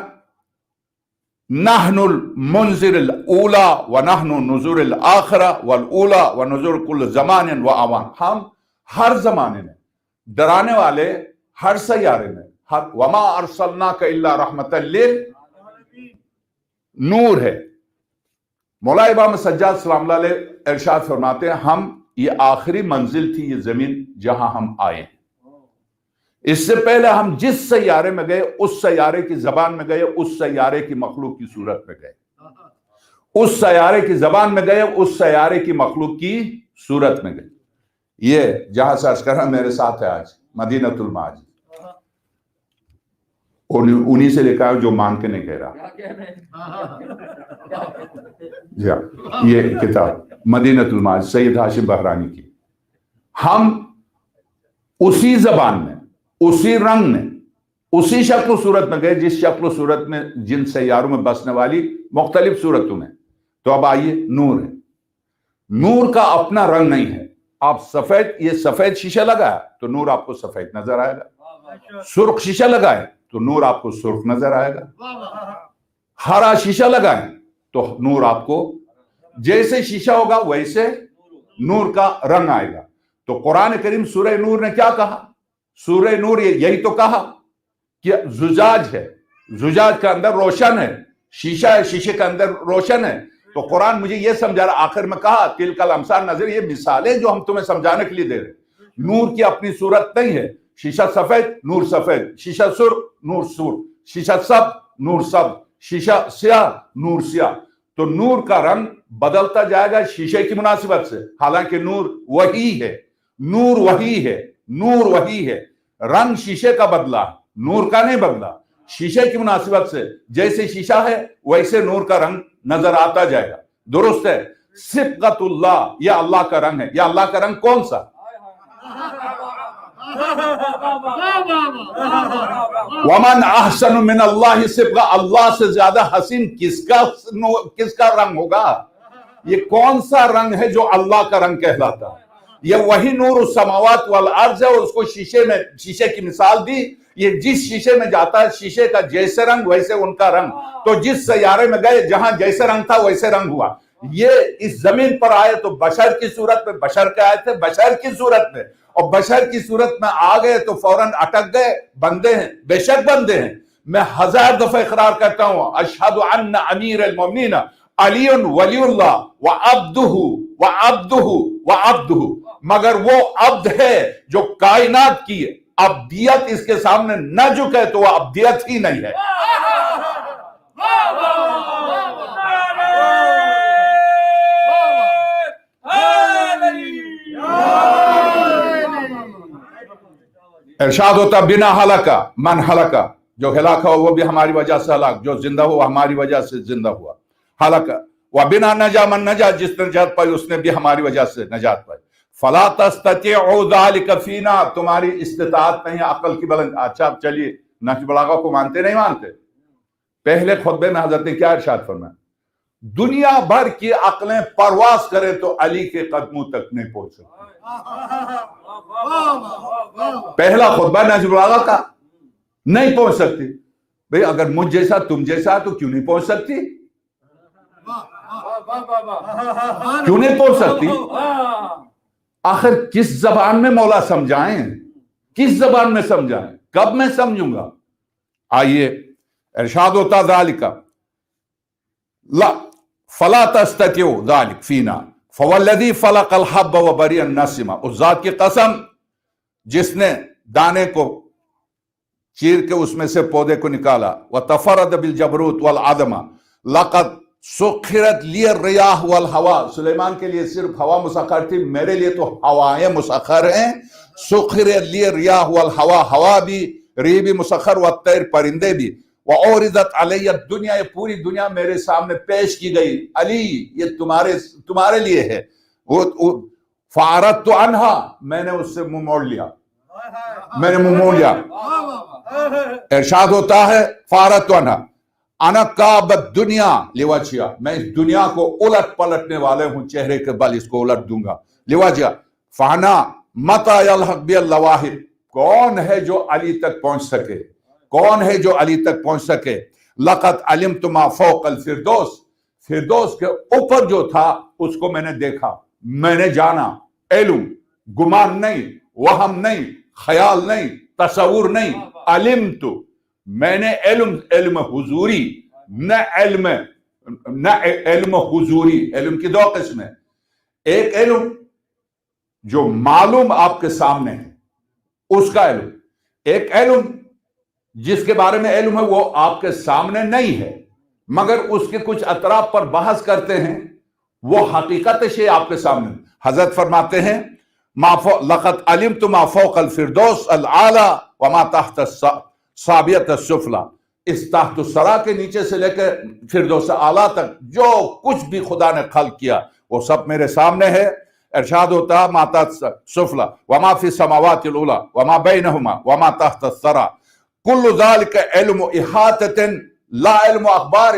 D: نحن المنذر الاولی ونحن نذور الاخرہ والاولی ونذور کل زمان و اوان، ہم ہر زمانے میں ڈرانے والے، ہر سیارے میں، وما ارسلناک الا رحمۃ للنور ہے۔ مولا امام سجاد سلام اللہ علیہ ارشاد فرماتے ہیں، ہم یہ آخری منزل تھی یہ زمین جہاں ہم آئے ہیں، اس سے پہلے ہم جس سیارے میں گئے اس سیارے کی زبان میں گئے، اس سیارے کی مخلوق کی صورت میں گئے، اس سیارے کی زبان میں گئے، اس سیارے کی مخلوق کی صورت میں گئے۔ یہ جہاں سے عرض کر رہا میرے ساتھ ہے آج مدینۃ الماجد، انہی سے لکھا ہے جو مان کے نہیں کہہ رہا۔ جی ہاں، یہ کتاب مدینۃ الماجد سید ہاشم بحرانی کی۔ ہم اسی زبان میں، اسی رنگ میں، اسی شکل و صورت میں گئے جس شکل و صورت میں جن سیاروں میں بسنے والی مختلف صورتوں میں۔ تو اب آئیے، نور ہے، نور کا اپنا رنگ نہیں ہے۔ آپ سفید، یہ سفید شیشہ لگایا تو نور آپ کو سفید نظر آئے گا، سرخ شیشہ لگائے تو نور آپ کو سرخ نظر آئے گا، ہرا شیشہ لگائیں تو نور آپ کو جیسے شیشہ ہوگا ویسے نور کا رنگ آئے گا۔ تو قرآن کریم سورہ نور نے کیا کہا؟ سورہ نور یہی تو کہا کہ زجاج ہے، زجاج کا اندر روشن ہے، شیشہ ہے، شیشے کا اندر روشن ہے۔ تو قرآن مجھے یہ سمجھا رہا، آخر میں کہا تلک الامثال نظر، یہ مثالیں جو ہم تمہیں سمجھانے کے لیے دے رہے ہیں، نور کی اپنی صورت نہیں ہے۔ شیشہ سفید، نور سفید، شیشہ سرخ، نور سرخ، شیشہ سب، نور سب، شیشہ سیاہ، نور سیاہ۔ تو نور کا رنگ بدلتا جائے گا شیشے کی مناسبت سے، حالانکہ نور وہی ہے، نور وہی ہے، نور وہی ہے، رنگ شیشے کا بدلا، نور کا نہیں بدلا۔ شیشے کی مناسبت سے جیسے شیشہ ہے ویسے نور کا رنگ نظر آتا جائے گا، درست ہے۔ صبغۃ اللہ، یہ اللہ کا رنگ ہے۔ یہ اللہ کا رنگ کون سا؟ ومن احسن من اللہ صبغہ، اللہ سے زیادہ حسین کس کا رنگ ہوگا؟ یہ کون سا رنگ ہے جو اللہ کا رنگ کہلاتا ہے؟ یہ وہی نور السماوات والارض ہے، اور اس کو شیشے کی مثال دی، یہ جس شیشے میں جاتا ہے شیشے کا جیسے رنگ ویسے ان کا رنگ، تو جس سیارے میں گئے جہاں جیسے رنگ تھا ویسے رنگ ہوا۔ یہ اس زمین پر آئے تو بشر کی صورت میں، بشر کے آئے تھے بشر کی صورت میں، اور بشر کی صورت میں آ گئے تو فوراً اٹک گئے، بندے ہیں، بے شک بندے ہیں۔ میں 1000 دفعہ اقرار کرتا ہوں، اشہد ان امیر المومنین علی ولی اللہ وعبدہ وعبدہ وعبدہ، مگر وہ عبد ہے جو کائنات کی ابدیت اس کے سامنے نہ جھکے تو وہ ابدیت ہی نہیں ہے۔ ارشاد ہوتا بنا ہلاکا من ہلاکا، جو ہلاکا ہو وہ بھی ہماری وجہ سے ہلاک، جو زندہ ہو ہماری وجہ سے زندہ ہوا۔ ہلاکا وبنا نجا من نجا، جس نے نجات پائی اس نے بھی ہماری وجہ سے نجات پائی۔ فلا تستطيعوا ذلك فينا، تمہاری استطاعت نہیں عقل کی بلند۔ اچھا اب چلیے، نہج بلاغہ کو مانتے نہیں مانتے؟ پہلے خطبے میں حضرت نے کیا ارشاد فرمایا؟ دنیا بھر کی عقلیں پرواز کرے تو علی کے قدموں تک نہیں پہنچ سکتی۔ پہلا خطبہ نہج بلاغہ کا، نہیں پہنچ سکتی۔ بھئی اگر مجھ جیسا تم جیسا تو کیوں نہیں پہنچ سکتی؟ کیوں نہیں پہنچ سکتی؟ آخر کس زبان میں مولا سمجھائیں؟ کس زبان میں سمجھائیں؟ کب میں سمجھوں گا؟ آئیے ارشاد ہوتا ذالک لا فلا تستطيعوا ذلك فينا فوالذي فلق الحب وبرئ النسمة، اس ذات کی قسم جس نے دانے کو چیر کے اس میں سے پودے کو نکالا، وتفرد بالجبروت والعظمہ لقد سخرت لی الریاح والہوا، سلیمان کے لیے صرف ہوا مسخر تھی، میرے لیے تو ہوائیں مسخر ہیں۔ سخرت لی الریاح والہوا، ہوا بھی ریح بھی مسخر، والطیر پرندے بھی۔ وعورضت علی الدنیا، یہ پوری دنیا میرے سامنے پیش کی گئی، علی یہ تمہارے لیے ہے۔ فاردت عنہا، میں نے اس سے منہ موڑ لیا، میں نے منہ موڑ لیا۔ ارشاد ہوتا ہے فاردت عنہا انا کعبۃ دنیا لوجہا، میں اس دنیا کو الٹ پلٹنے والے ہوں، چہرے کے بل اس کو الٹ دوں گا۔ لوجہا فانا متی یلحق بی اللواہب، کون ہے جو علی تک پہنچ سکے؟ کون ہے جو علی تک پہنچ سکے؟ لقد علمت ما فوق الفردوس، فردوس کے اوپر جو تھا اس کو میں نے دیکھا، میں نے جانا۔ علم، گمان نہیں، وہم نہیں، خیال نہیں، تصور نہیں، علمت، میں نے علم حضوری، نہ علم حضوری۔ علم کی 2 قسمیں، ایک علم جو معلوم آپ کے سامنے ہے اس کا علم، ایک علم جس کے بارے میں علم ہے وہ آپ کے سامنے نہیں ہے مگر اس کے کچھ اطراف پر بحث کرتے ہیں، وہ حقیقت شے آپ کے سامنے۔ حضرت فرماتے ہیں لقد علمت ما فوق الفردوس العالی وما تحت السابیۃ السفلی، اس تحت الثری کے نیچے سے لے کے فردوس اعلیٰ تک جو کچھ بھی خدا نے خلق کیا وہ سب میرے سامنے ہے۔ ارشاد ہوتا ما تحت السفلی وما فی السماوات العلی وما بینہما وما تحت الثری کل ذالک علم احاطۃ لا علم اخبار،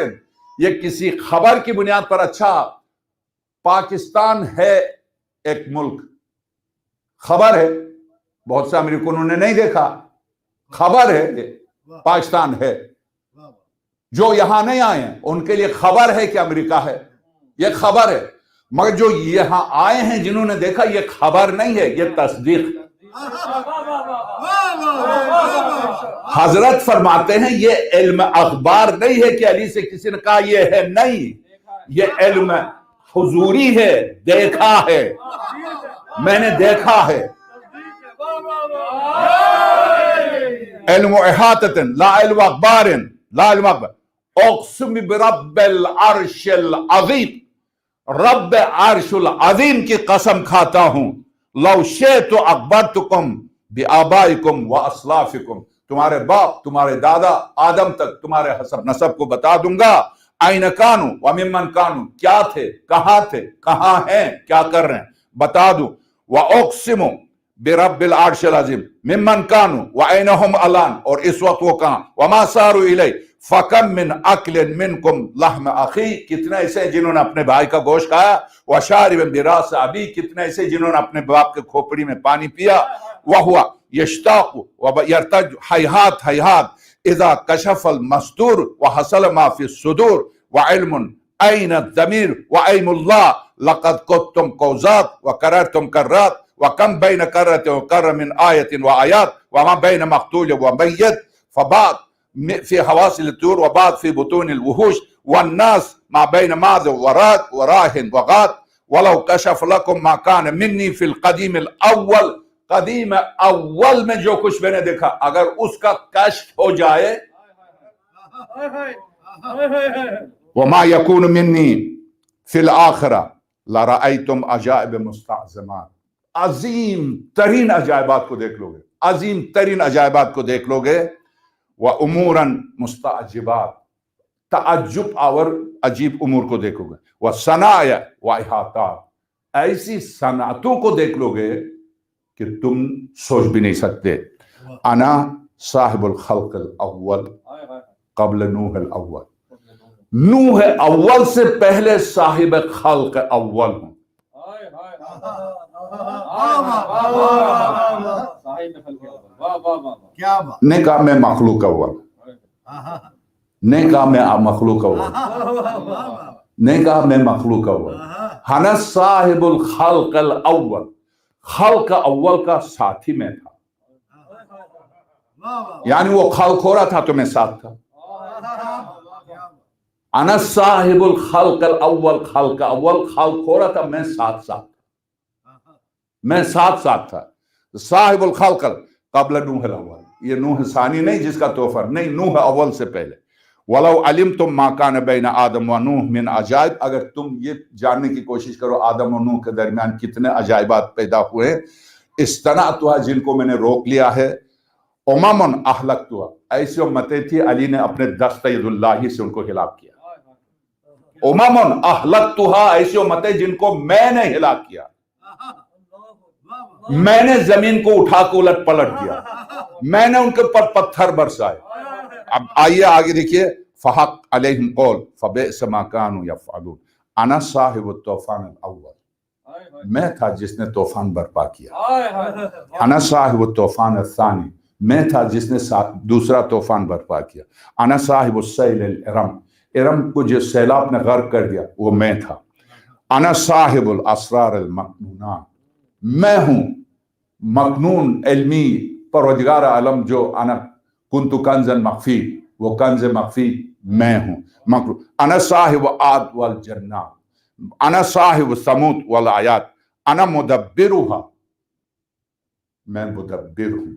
D: یہ کسی خبر کی بنیاد پر۔ اچھا پاکستان ہے ایک ملک، خبر ہے، بہت سے امریکنوں نے نہیں دیکھا، خبر ہے پاکستان ہے، جو یہاں نہیں آئے ہیں ان کے لیے خبر ہے کہ امریکہ ہے، یہ خبر ہے، مگر جو یہاں آئے ہیں جنہوں نے دیکھا یہ خبر نہیں ہے، یہ تصدیق۔ حضرت فرماتے ہیں یہ علم اخبار نہیں ہے کہ علی سے کسی نے کہا یہ ہے، نہیں، یہ علم حضوری ہے، دیکھا ہے، میں نے دیکھا ہے۔ علم احاطۃ لا علم اخبار، لا علم اخبار۔ اقسم برب العرش العظیم، رب عرش العظیم کی قسم کھاتا ہوں، لو شئت اخبرتکم بآبائکم واسلافکم، تمہارے باپ تمہارے دادا آدم تک تمہارے حسب نسب کو بتا دوں گا۔ این کانوا وممن کانوا، کیا تھے، کہاں تھے، کہاں ہیں، کیا کر رہے ہیں، بتا دوں۔ واقسم برب العرش العظیم ممن کانوا وأین هم الآن، اور اس وقت وہ کہاں، وما ساروا الیہ فکم من اکل منکم لحم اخی، کتنے ایسے جنہوں نے اپنے بھائی کا گوشت کھایا، وشارب براس ابی، کتنے ایسے جنہوں نے اپنے باپ کے کھوپڑی میں پانی پیا، وہو یشتاق ویرتج حیحات حیحات اذا کشف المستور وحصل ما فی الصدور وعلم این الضمیر وعیم اللہ لقد کنتم قوزات وکررتم کرات وکم بین کرت وکر من آیت وآیات وما بین مقتول ومیت فبعد في حواصل الطيور وبعض في بطون الوحوش والناس ما بين ماذ وراد وراهن وغاد ولو كشف لكم ما كان مني في القديم الاول، قدیم اول میں جو کچھ میں نے دیکھا اگر اس کا کشف ہو جائے، وما يكون مني في الآخرة لرأيتم عجائب مستعظمات، عظیم ترین عجائبات کو دیکھ لو گے، عظیم ترین عجائبات کو دیکھ لو گے، وَأُمُورًا مُسْتَعْجِبَاتٍ، تعجب آور عجیب امور کو دیکھو گے، وَصَنَائِعَ وَإِحَاطَاتٍ، ایسی صنعتوں کو دیکھ لو گے کہ تم سوچ بھی نہیں سکتے۔ انا صاحب الخلق الاول قبل نوح الاول، نوح اول سے پہلے صاحب خلق اول ہوں۔ نے کہا میں مخلوق اول، نے کہا میں مخلوق اول، نے کہا میں مخلوق اول، ہنا صاحب الخلق الاول، خلق اول کا ساتھی میں تھا، یعنی وہ خلق ہو رہا تھا تو میں ساتھ تھا۔ انا صاحب الخلق الاول، خلق اول خلق ہو رہا تھا، میں ساتھ ساتھ، میں ساتھ ساتھ تھا۔ صاحب الخلق قبل نوح الاول، یہ نوح ثانی نہیں جس کا توفر نہیں، نوح اول سے پہلے۔ وَلَوْ عَلِمْتُمْ مَا كَانَ بَيْنَ آدم وَنوح مِنْ عجائب، اگر تم یہ جاننے کی کوشش کرو آدم و نوح کے درمیان کتنے عجائبات پیدا ہوئے، استنعتها، جن کو میں نے روک لیا ہے، امم اہلکتها، ایسی امتیں تھی علی نے اپنے دست ید اللہ سے ان کو ہلاک کیا، امم اہلکتها، ایسی امتیں جن کو میں نے ہلاک کیا، میں نے زمین کو اٹھا کے الٹ پلٹ دیا، میں نے ان کے پر پتھر برسائے۔ اب آئیے آگے دیکھیے، فحق علیہم قول فبئس ما کانوا یفعلون، انا صاحب الطوفان الاول، میں تھا جس نے طوفان برپا کیا، انا صاحب الطوفان الثانی، میں تھا جس نے دوسرا طوفان برپا کیا، انا صاحب السیل الارم، ارم کو جو سیلاب نے غرق کر دیا وہ میں تھا، انا صاحب الاسرار المکنونات، میں ہوں مکنون علمی پروردگار عالم، جو انا کنت کنز مخفی، وہ کنز مخفی میں ہوں، انا صاحب عاد والجنات، انا صاحب ثمود والآیات، انا مدبرها، میں مدبر ہوں،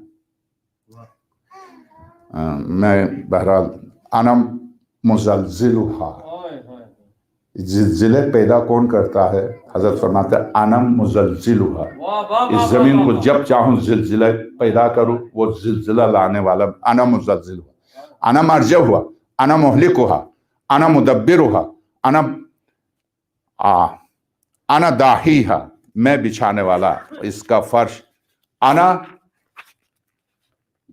D: میں بہرحال انا مزلزلها، زلزلے پیدا کون کرتا ہے؟ حضرت فرماتے ہیں انا مزلزلها، اس زمین کو جب چاہوں زلزلہ پیدا کروں، وہ زلزلہ لانے والا انا مزلزلها، انا مرجعها، انا مہلکها، انا مدبرها، انا داہیها، میں بچھانے والا اس کا فرش، انا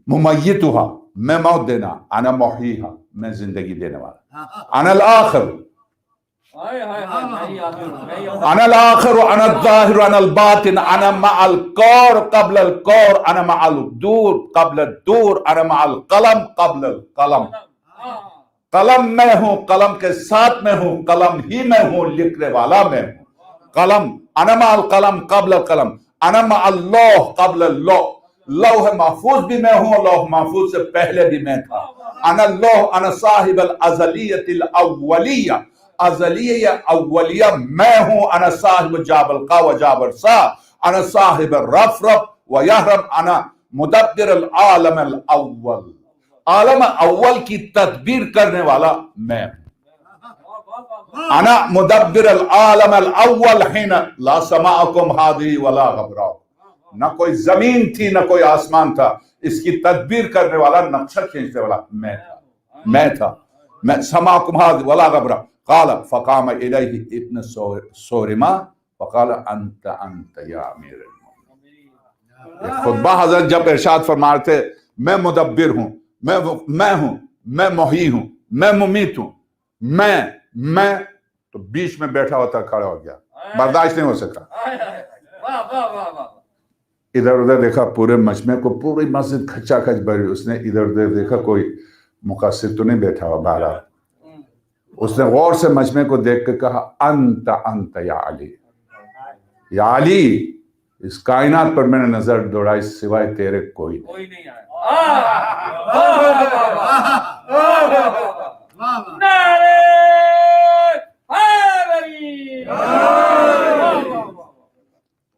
D: ممیتها، میں موت دینا، انا محییها، میں زندگی دینے والا، انا الآخر، انا الآخر، انا الظاہر، انا الباطن، انا مع الکور قبل الکور، انا مع الدور قبل الدور، انا مع القلم قبل القلم، قلم میں ہوں، قلم کے ساتھ میں ہوں، قلم ہی میں ہوں، لکھنے والا میں ہوں، قلم، انا مع القلم قبل القلم، انا مع اللوح قبل اللوح، لوح محفوظ بھی میں ہوں، لوح محفوظ سے پہلے بھی میں تھا، انا اللوح، انا صاحب الازلیت الاولیہ، ازلیہ اولیہ میں ہوں، انا صاحب جاب القا و جابر سا، انا صاحب الرفرف و یحرم، انا مدبر العالم الاول، عالم اول کی تدبیر کرنے والا میں ہوں، انا مدبر العالم الاول حین لا سماعکم ہادی ولا غبراء، نہ کوئی زمین تھی نہ کوئی آسمان تھا، اس کی تدبیر کرنے والا، نقشہ کھینچنے والا میں تھا، میں سماعکم ہادی ولا غبراء، قال فقام الیہ ابن سورما فقال انت یا امیر المؤمنین۔ خطبہ حضرت جب ارشاد فرماتے میں مدبر ہوں، میں ہوں، میں محیی ہوں، میں ممیت ہوں، میں تو بیچ میں بیٹھا ہوتا کھڑا ہو گیا، برداشت نہیں ہو سکا۔ ادھر ادھر دیکھا پورے مجمع کو، پوری مسجد کھچا کھچ بھری، اس نے ادھر ادھر دیکھا کوئی مقصر تو نہیں بیٹھا ہوا باہر۔ اس نے غور سے مجمع کو دیکھ کے کہا انت یا علی، یا علی اس کائنات پر میں نے نظر دوڑائی سوائے تیرے کوئی نہیں۔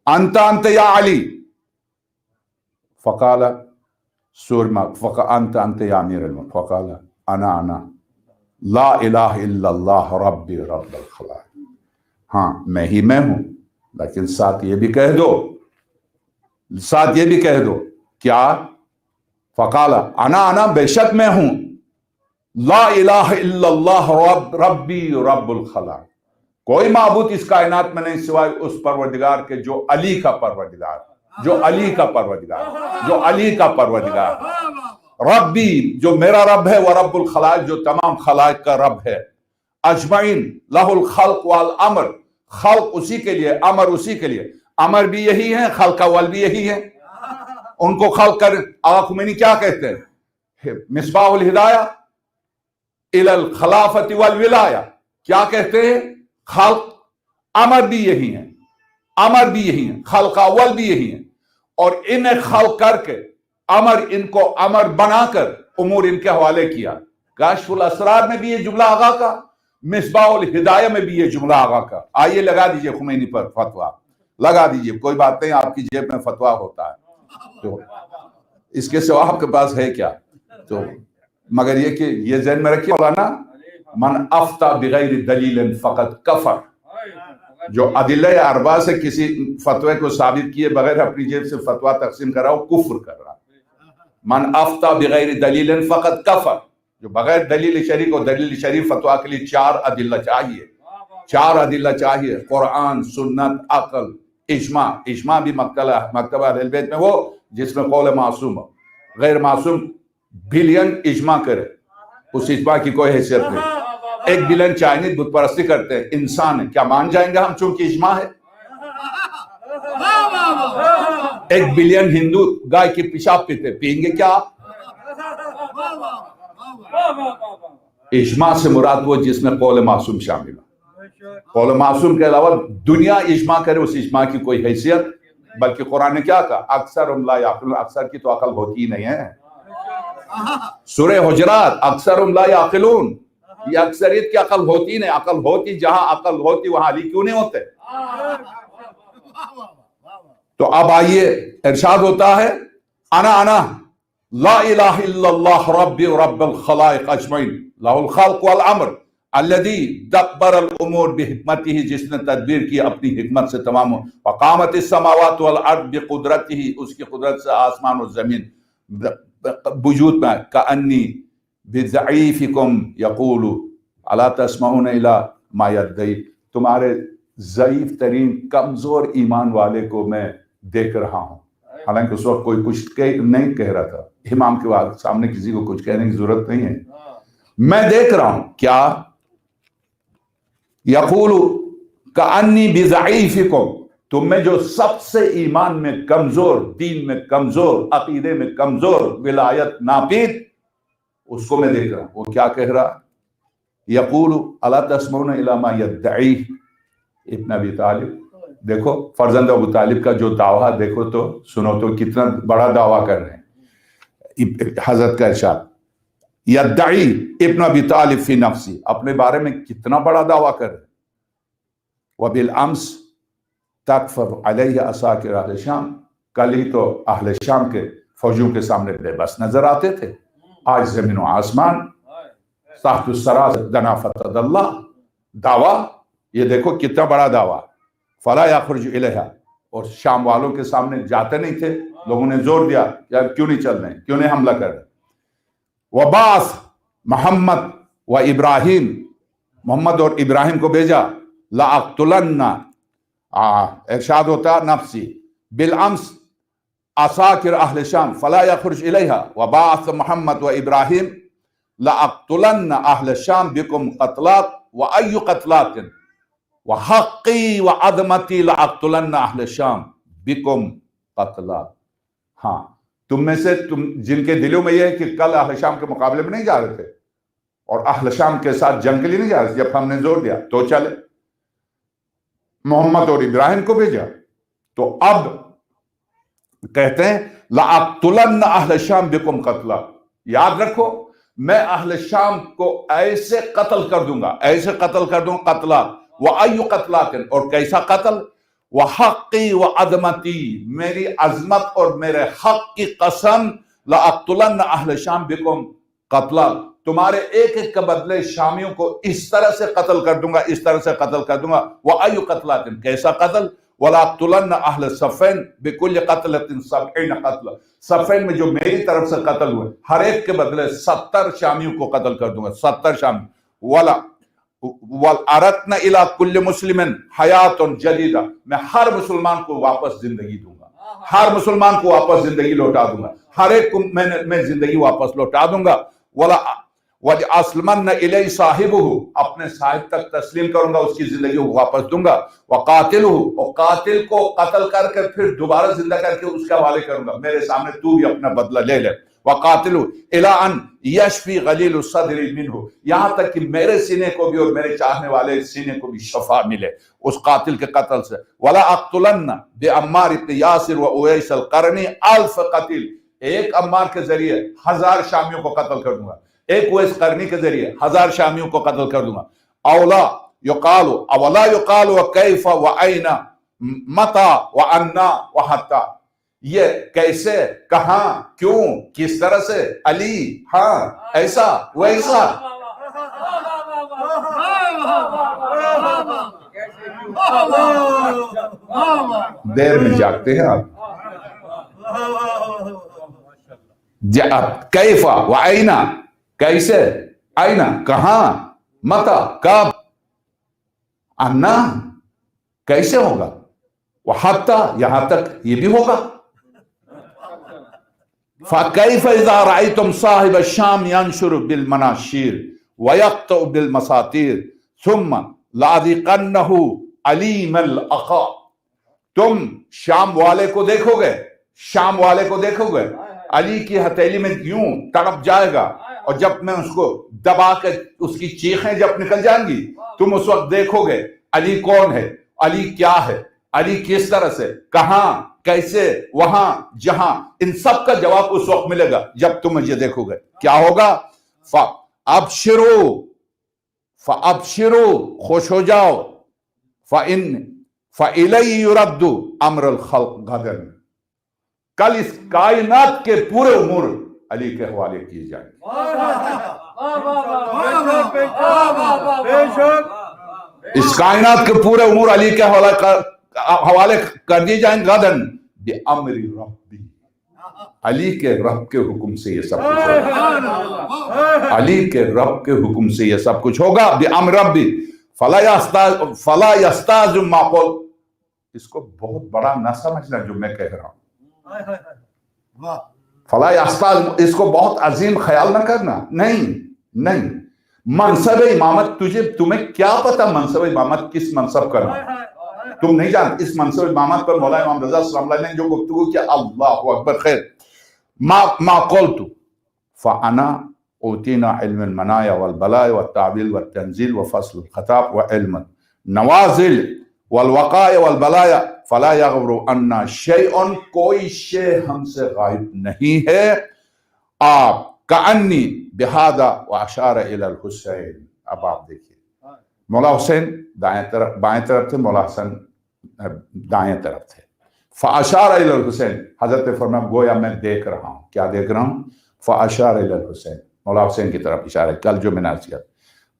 D: انت یا علی فقال سورما انت یا امیر المؤمنین فقال انا لا الہ الا اللہ ربی رب الخلائق، ہاں میں ہی میں ہوں، لیکن ساتھ یہ بھی کہہ دو کیا؟ فقال انا بے شک میں ہوں، لا الہ الا اللہ ربی رب الخلائق، کوئی معبود اس کائنات میں نہیں سوائے اس پروردگار کے جو علی کا پروردگار، ربی جو میرا رب ہے، وہ رب الخلائق جو تمام خلائق کا رب ہے، اجمعین لہ الخلق والامر، خلق اسی کے لیے، امر اسی کے لیے، امر بھی یہی ہے، خلق اول بھی یہی ہے۔ ان کو خلق کر آقا خمینی کیا کہتے ہیں؟ مصباح الہدایہ الی الخلافت والولایہ، کیا کہتے ہیں؟ خلق امر بھی یہی ہیں، خلق اول بھی یہی ہیں، اور انہیں خلق کر کے ان کو امر بنا کر امور ان کے حوالے کیا۔ کاشف الاسرار میں بھی یہ جملہ آقا کا، مصباح الہدایہ میں بھی یہ جملہ آقا کا۔ آئیے لگا دیجئے خمینی پر فتویٰ، لگا دیجئے، کوئی بات نہیں، آپ کی جیب میں فتویٰ ہوتا ہے تو اس کے سوا آپ کے پاس ہے کیا؟ تو مگر یہ کہ یہ ذہن میں رکھیے مولانا، من افتا بغیر دلیل فقط کفر، جو ادلہ اربعہ سے کسی فتوے کو ثابت کیے بغیر اپنی جیب سے فتویٰ تقسیم کر رہا ہو، کفر کر رہا۔ من افتا بغیر دلیل فقط کفر، جو بغیر دلیل شریع کو دلیل شریع فتویٰ کے لیے چار ادلہ چاہیے، قرآن، سنت، عقل، اجماع بھی مکتبہ اہل بیت میں وہ جس میں قول معصوم ہو، غیر معصوم بلین اجماع کرے، اس اجماع کی کوئی حیثیت نہیں۔ 1 بلین چائنیز بت پرستی کرتے ہیں، انسان ہے، کیا مان جائیں گے ہم چونکہ اجماع ہے؟ 1 بلین ہندو گائے کی پیشاب پیتے، پئیں گے کیا آپ؟ اجماع سے مراد وہ جس میں قول معصوم شامل ہو۔ قول معصوم کے علاوہ دنیا اجماع کرے، اس اجماع کی کوئی حیثیت، بلکہ قرآن نے کیا کہا؟ اکثرهم لا یعقلون، اکثر کی تو عقل ہوتی ہی نہیں ہے۔ سورہ حجرات اکثرهم لا یعقلون، یہ اکثریت کی عقل ہوتی نہیں، عقل ہوتی جہاں عقل ہوتی وہاں علی کیوں نہیں ہوتے؟ تو اب آئیے ارشاد ہوتا ہے انا لا الہ الا اللہ ربی رب الخلائق اجمعین لہ الخلق والامر الذی دبر الامور بحکمتہ، جس نے تدبیر کی اپنی حکمت سے تمام، وقامت السماوات والارض بقدرتہ، اس کی قدرت سے آسمان و زمین وجود میں، کأنی بضعیفکم یقول الا تسمعون الی ما یدعی، تمہارے ضعیف ترین کمزور ایمان والے کو میں دیکھ رہا ہوں۔ حالانکہ اس وقت کوئی کچھ نہیں کہہ رہا تھا، امام کے سامنے کسی کو کچھ کہنے کی ضرورت نہیں ہے، میں دیکھ رہا ہوں۔ کیا؟ یقول کأنی بضعیفکم، تم میں جو سب سے ایمان میں کمزور، دین میں کمزور، عقیدے میں کمزور، ولایت ناپید، اس کو میں دیکھ رہا ہوں۔ وہ کیا کہہ رہا؟ یقول الا تسمعون الی ما یدعی ابن ابی طالب، دیکھو فرزند ابو طالب کا جو دعویٰ دیکھو تو سنو تو کتنا بڑا دعویٰ کر رہے ہیں۔ حضرت کا ارشاد، یدعی ابن ابی طالب فی نفسی، اپنے بارے میں کتنا بڑا دعویٰ کر رہے ہیں۔ وبالامس تکفر علیہ عساکر اہل شام، کل ہی تو اہل شام کے فوجیوں کے سامنے بے بس نظر آتے تھے، آج زمین و آسمان تحت الثری دنا فتد اللہ، دعویٰ یہ دیکھو کتنا بڑا دعویٰ۔ فلا یخرج الیہا، اور شام والوں کے سامنے جاتے نہیں تھے، لوگوں نے زور دیا یار کیوں نہیں چل رہے، کیوں نہیں حملہ کر رہے۔ وبعث محمد و ابراہیم، محمد اور ابراہیم کو بھیجا، لأقتلن، ارشاد ہوتا نفسی، بالامس عساکر اہل شام فلا یخرج الیہا، وبعث محمد و ابراہیم لأقتلن اہل الشام بکم قتلات وأي قتلات وحقی وعظمتی لأقتلن اہل الشام بکم قتلات. ہاں تم میں سے جن کے دلوں میں یہ ہے کہ کل اہل شام کے مقابلے میں نہیں جا رہے تھے اور اہل شام کے ساتھ جنگ کے لیے نہیں جا رہے تھے، جب ہم نے زور دیا تو چلے، محمد اور ابراہیم کو بھیجا. تو اب کہتے ہیں لأقتلن اہل الشام بکم قتلا. یاد رکھو میں اہل شام کو ایسے قتل کر دوں گا، ایسے قتل کر دوں گا، قتلا وأي قتلات، اور کیسا قتل، وحقی وعظمتی، میری عظمت اور میرے حق کی قسم، لأقتلن اہل شام بکم قتلا، تمہارے ایک ایک کے بدلے شامیوں کو اس طرح سے قتل کر دوں گا، اس طرح سے قتل کر دوں گا. وأي قتلات، کیسا قتل، وَلَأَقْتُلَنَّ أَهْلَ الصَّفَّيْنِ بِكُلِّ قَتْلَةٍ 70 قتل، صفین میں جو میری طرف سے قتل ہوئے ہر ایک کے بدلے 70 شامیوں کو قتل کر دوں گا، 70 شامی. وَالْأَرَتْنَ إِلَىٰ كُلِّ مُسْلِمٍ حَيَاتٌ جَدِيدًا، میں ہر مسلمان کو واپس زندگی دوں گا، ہر مسلمان کو واپس زندگی لوٹا دوں گا، ہر ایک کو میں زندگی واپس لوٹا دوں گا. وَلَأَسْلِمَنَّ إِلَيْهِ صَاحِبُهُ، اپنے صاحب تک تسلیم کروں گا، اس کی زندگی کو واپس دوں گا. وَقَاتِلُهُ، اور قاتل کو قتل کر کے پھر دوبارہ زندہ کر کے اس کے حوالے کروں گا، میرے سامنے تو بھی اپنا بدلہ لے لے. وَقَاتِلُهُ إِلَىٰ أَنْ يَشْفِي غَلِيلُ الصَّدْرِ مِنْهُ، یہاں تک کہ میرے سینے کو بھی اور میرے چاہنے والے سینے کو بھی شفا ملے اس قاتل کے قتل سے. وَلَأَقْتُلَنَّ بِعَمَّارِ بْنِ يَاسِرِ وَأُوَيْسِ الْقَرْنِ أَلْفَ قَتِيلٍ، ایک عمار کے ذریعے 1000 شامیوں کو قتل کر دوں گا، ایک اویس قرنی کے ذریعے 1000 شامیوں کو قتل کر دوں گا. اولا یقال وکیف وعین متا وعنا وحتا، یہ کیسے، کہاں، کیوں، کس طرح سے، علی، ہاں، ایسا ویسا. دیر میں جاگتے ہیں آپ. کیف وعین، کیسے، آئینہ، کہاں، متا، کب، انا، کیسے ہوگا، وحتی، یہاں تک یہ بھی ہوگا. فَكَيْفَ إِذَا رَأَيْتُمْ صَاحِبَ الشَّامِ يَنْشُرُ بِالْمَنَاشِيرِ وَيَقْطَعُ بِالْمَسَاطِيرِ ثُمَّ لَأَذِقَنَّهُ عَلِيمَ الْأَقَى، تم شام والے کو دیکھو گے، شام والے کو دیکھو گے، علی کی ہتھیلی میں یوں تڑپ جائے گا، اور جب میں اس کو دبا کے اس کی چیخیں جب نکل جائیں گی تم اس وقت دیکھو گے علی کون ہے، علی کیا ہے، علی کس طرح سے، کہاں، کیسے، وہاں، جہاں، ان سب کا جواب اس وقت ملے گا جب تم مجھے دیکھو گے. کیا ہوگا، فَأَبْشِرُوا، خوش ہو جاؤ، فَإِلَيْهِ يُرَدُّ أَمْرُ الْخَلْقِ غَدًا، کل اس کائنات کے پورے امور علی کے حوالے کیے جائیں گے. اس کائنات کے پورے امور علی کے حوالے کر دیے جائیں گے. غدن بِأَمْرِ رَبِّ، علی کے رب کے حکم سے یہ سب کچھ ہوگا، علی کے رب کے حکم سے یہ سب کچھ ہوگا. بِأَمْرِ رَبِّ فَلَا يَسْتَعْجِلْ مَا قُلْتُ، اس کو بہت بڑا نہ سمجھنا جو میں کہہ رہا ہوں. فلا یستاذ، اس کو بہت عظیم خیال نہ کرنا، نہیں. منصب امامت، تمہیں کیا پتا منصب امامت کس منصب کا نام، تم نہیں جانتے. اس منصب امامت پر مولا امام رضا صلی اللہ علیہ وسلم نے جو گفتگو کیا، اللہ اکبر. خیر، ما قلت فانا اوتینا علم المنایا والبلایا والتعویل والتنزیل وفصل الخطاب وعلم نوازل والوقائع والبلایا فلا یغبر عنا شیء، کوئی شے ہم سے غائب نہیں ہے. آپ کأنی بہذا واشار الی الحسین. اب آپ دیکھیے، مولا حسین بائیں طرف تھے، مولا حسن دائیں طرف تھے. فاشار الی الحسین، حضرت نے فرمایا گویا میں دیکھ رہا ہوں. کیا دیکھ رہا ہوں؟ فاشار الی الحسین، مولا حسین کی طرف اشارہ. کل جو میں نے عرض کیا،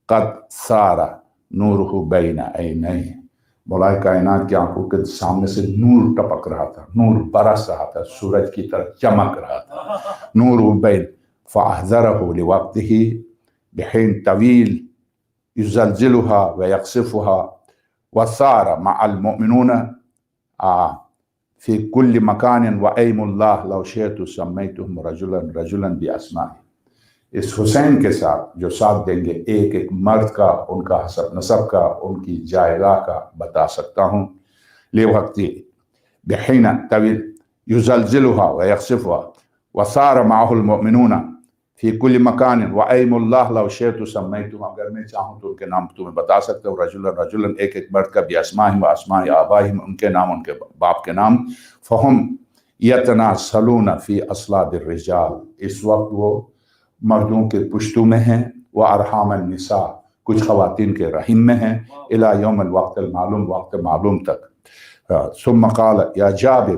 D: قد سارا نورہ بین عینیہ، مولا کائنات کی آنکھوں کے سامنے سے نور ٹپک رہا تھا، نور برس رہا تھا، سورج کی طرح چمک رہا تھا. نور بین فاحذرہ لوقتہ بحین طویل یزلزلها ویقصفها وصار مع المؤمنون فی کل مکان وأیم اللہ لو شئت سمیتهم رجلا باسمائه. اس حسین کے ساتھ جو ساتھ دیں گے ایک ایک مرد کا، ان کا حسب نسب کا، ان کی جائیداد کا بتا سکتا ہوں. لوقتی بحین طویل یزلزلها ویخسفها وصار معه المؤمنون فی کل مکان وعیم اللہ لو شئت سمیتم، اگر میں چاہوں تو ان کے نام تمہیں بتا سکتا ہوں، رجلا رجلا، ایک ایک مرد کا، باسمائہم واسماء آبائہم، ان کے نام ان کے باپ کے نام. فہم یتناسلون فی اصلاب الرجال، اس وقت وہ مردوں کے پشتوں میں ہیں، وہ ارحام النساء، کچھ خواتین کے رحم میں ہیں، الی یوم الوقت المعلوم، وقت معلوم تک. ثم قال یا جابر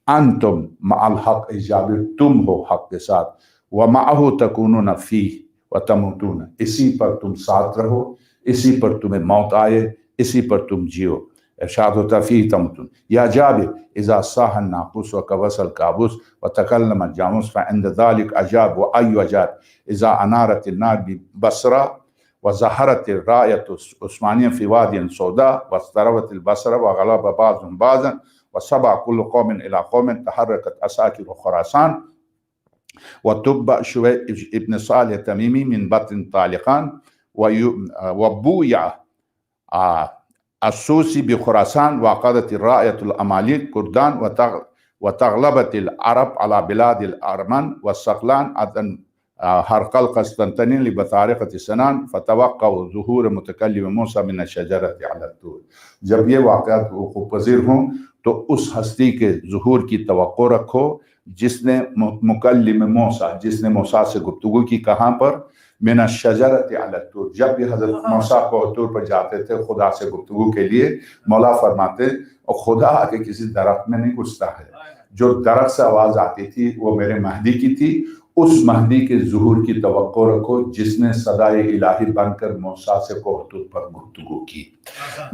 D: انتم مع الحق، اے جابر تم ہو حق کے ساتھ، ومعہ تکونون فیہ وتموتون، اسی پر تم ساتھ رہو، اسی پر تمہیں موت آئے، اسی پر تم جیو. ارشاد ہوتا فیہ تموتون. یا جابر اذا صاح الناقوس وکبس الکابوس وتکلم الجاموس فعند ذلك عجاب وأي عجاب اذا انارت النار ببصرہ وظہرت الرایۃ عثمانیہ فی وادی سوداء واضطربت البصرہ وغلب بعضهم بعضا وصبع كل قوم الى قوم تحركت عساكر خراسان وتبع شويع ابن صالح تميمي من بطن طالقان وبويع السوسي بخراسان وقادت الرائية الأماليك كردان وتغلبت العرب على بلاد الأرمن والصقلان عدن هرقل قسطنطين لبطارقة سنان فتوقعوا ظهور متكلم موسى من الشجرة على الطور. جب یہ واقعات وقوع پذیر ہوں تو اس ہستی کے ظہور کی توقع رکھو جس نے مکلم موسیٰ، جس نے موسیٰ سے گفتگو کی، کہاں پر؟ من الشجرۃ علی الطور. جب بھی حضرت موسیٰ کو طور پر جاتے تھے خدا سے گفتگو کے لیے، مولا فرماتے اور خدا آگے کسی درخت میں نہیں گھستا ہے، جو درخت سے آواز آتی تھی وہ میرے مہدی کی تھی. اس مہدی کے ظہور کی توقع رکھو جس نے صدائے الہی بن کر موسیٰ سے کوہ پر گفتگو کی.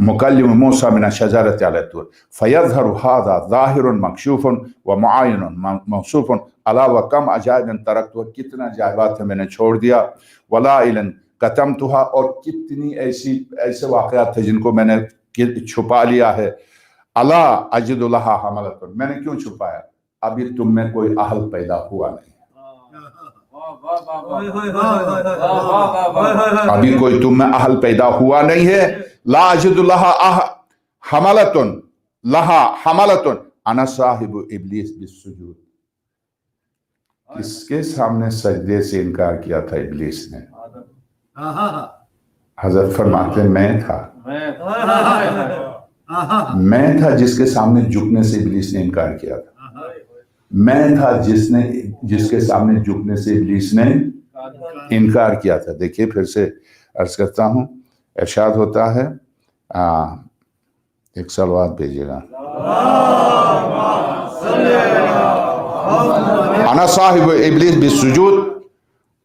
D: مکلم موسیٰ من الشجرۃ علی الطور فیظہر ھذا ظاہر مکشوف ومعین موصوف الا وکم عجائب ترکت، کتنا عجائبات میں نے چھوڑ دیا، ولائلا کتمتھا، اور کتنی ایسے واقعات تھے جن کو میں نے چھپا لیا ہے. الا اجد لھا حملۃ، میں نے کیوں چھپایا؟ ابھی تم میں کوئی اہل پیدا ہوا نہیں، ابھی کوئی تم میں اہل پیدا ہوا نہیں ہے. لا اجد لھا حملۃ لھا حملۃ انا صاحب ابلیس بالسجود. کس کے سامنے سجدے سے انکار کیا تھا ابلیس نے؟ حضرت فرماتے میں تھا جس کے سامنے جھکنے سے ابلیس نے انکار کیا تھا. میں تھا جس کے سامنے جھکنے سے ابلیس نے انکار کیا تھا. دیکھیے پھر سے عرض کرتا ہوں، ارشاد ہوتا ہے، ایک صلوات بھیجیے گا. انا صاحب ابلیس بالسجود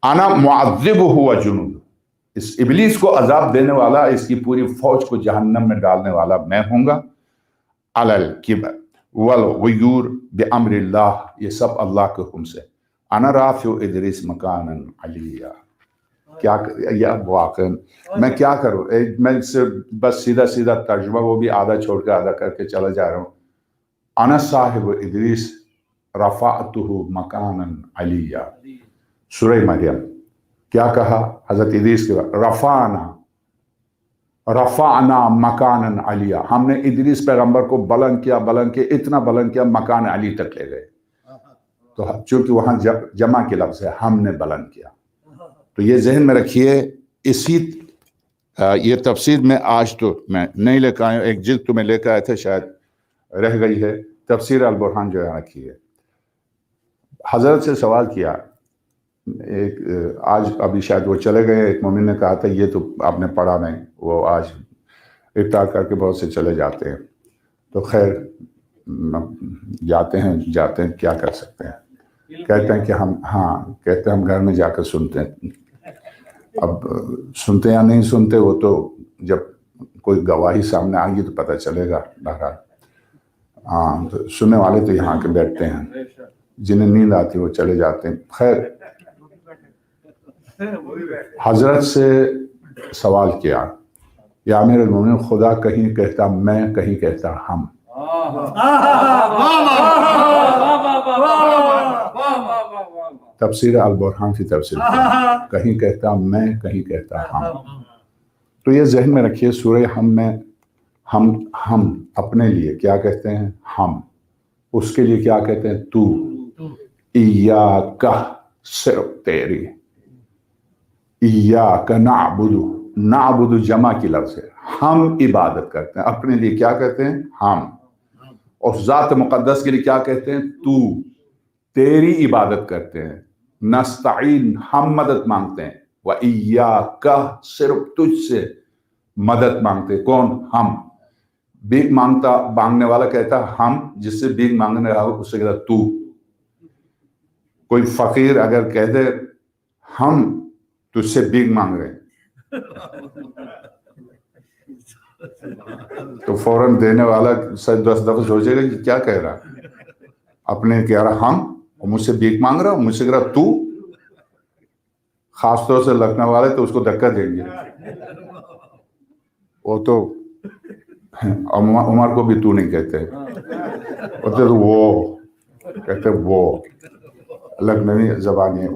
D: انا معذبہ وجنود، اس ابلیس کو عذاب دینے والا، اس کی پوری فوج کو جہنم میں ڈالنے والا میں ہوں گا. علی الکبر والغیور بامر اللہ، یہ سب اللہ کے حکم سے. انا رافع ادریس مکانا علیہ. کیا یا واقعا میں کیا کروں، میں سے بس سیدھا سیدھا ترجمہ وہ بھی آدھا چھوڑ کے آدھا کر کے چلا جا رہا ہوں. انا صاحب ادریس رفعتہ مکانا علیہ. سورہ مریم کیا کہا حضرت ادریس کے بعد؟ رفعنا مکانا علیہ، ہم نے ادریس پیغمبر کو بلند کیا، بلند کیا، اتنا بلند کیا مکان علی تک لے گئے. تو چونکہ وہاں جمع کے لفظ ہے، ہم نے بلند کیا. تو یہ ذہن میں رکھیے. اسی یہ تفسیر میں آج تو میں نہیں لے کے آیا ہوں، ایک جلد تو میں لے کے آئے تھے، شاید رہ گئی ہے، تفسیر البرہان جو ہے رکھی ہے. حضرت سے سوال کیا، ایک آج ابھی شاید وہ چلے گئے، ایک مومن نے کہا تھا یہ تو آپ نے پڑھا نہیں، وہ آج افطار کر کے بہت سے چلے جاتے ہیں. تو خیر جاتے ہیں کیا کر سکتے ہیں. کہتے ہیں کہ کہتے ہیں ہم گھر میں جا کر سنتے ہیں. اب سنتے یا نہیں سنتے وہ تو جب کوئی گواہی سامنے آئے گی تو پتہ چلے گا. بہرحال تو سننے والے تو یہاں کے بیٹھتے ہیں، جنہیں نیند آتی وہ چلے جاتے ہیں. خیر حضرت سے سوال کیا، یا امیر المومنین، خدا کہیں کہتا میں، کہیں کہتا ہم. تفسیر البرہان فی تفسیر القرآن، کہیں کہتا میں، کہیں کہتا ہم. تو یہ ذہن میں رکھیے، سورہ ہم میں ہم اپنے لیے کیا کہتے ہیں؟ ہم. اس کے لیے کیا کہتے ہیں؟ تو. ایاک، صرف تیری. ایاک نعبد، نعبد جمع کی لفظ ہے. ہم عبادت کرتے ہیں. اپنے لیے کیا کہتے ہیں؟ ہم. اور ذات مقدس کے لیے کیا کہتے ہیں؟ تو. تیری عبادت کرتے ہیں. نستعین، ہم مدد مانگتے ہیں. وَإِيَّاكَ، صرف تجھ سے مدد مانگتے. کون؟ ہم. بھیک مانگنے والا کہتا ہم، جس سے بھیک مانگنے والا اس سے کہتا تو. کوئی فقیر اگر کہہ دے ہم تجھ سے بھیک مانگ رہے ہیں تو فوراً دینے والا 10 دفعہ سوچے گا کہ کیا کہہ رہا. اپنے کہہ رہا ہم، اور مجھ سے بھیک مانگ رہا، مجھ سے کہہ رہا تو. خاص طور سے لکھنے والے تو اس کو دھکا دیں گے. وہ تو عمر کو بھی تو نہیں کہتے، کہتے وہ، کہتے وہ. لکھنوی زبان ہے